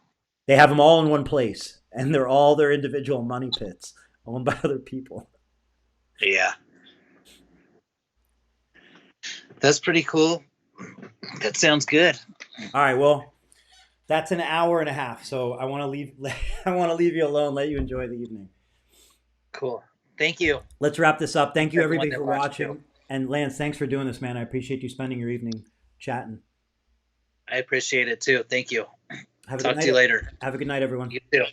They have them all in one place, and they're all their individual money pits owned by other people. Yeah. That's pretty cool. That sounds good. All right, well, that's an hour and a half, so I want to leave you alone, let you enjoy the evening. Cool. Thank you. Let's wrap this up. Thank you, everybody, for watching. And Lance, thanks for doing this, man. I appreciate you spending your evening chatting. I appreciate it too. Thank you. Talk to you later. Have a good night, everyone. You too.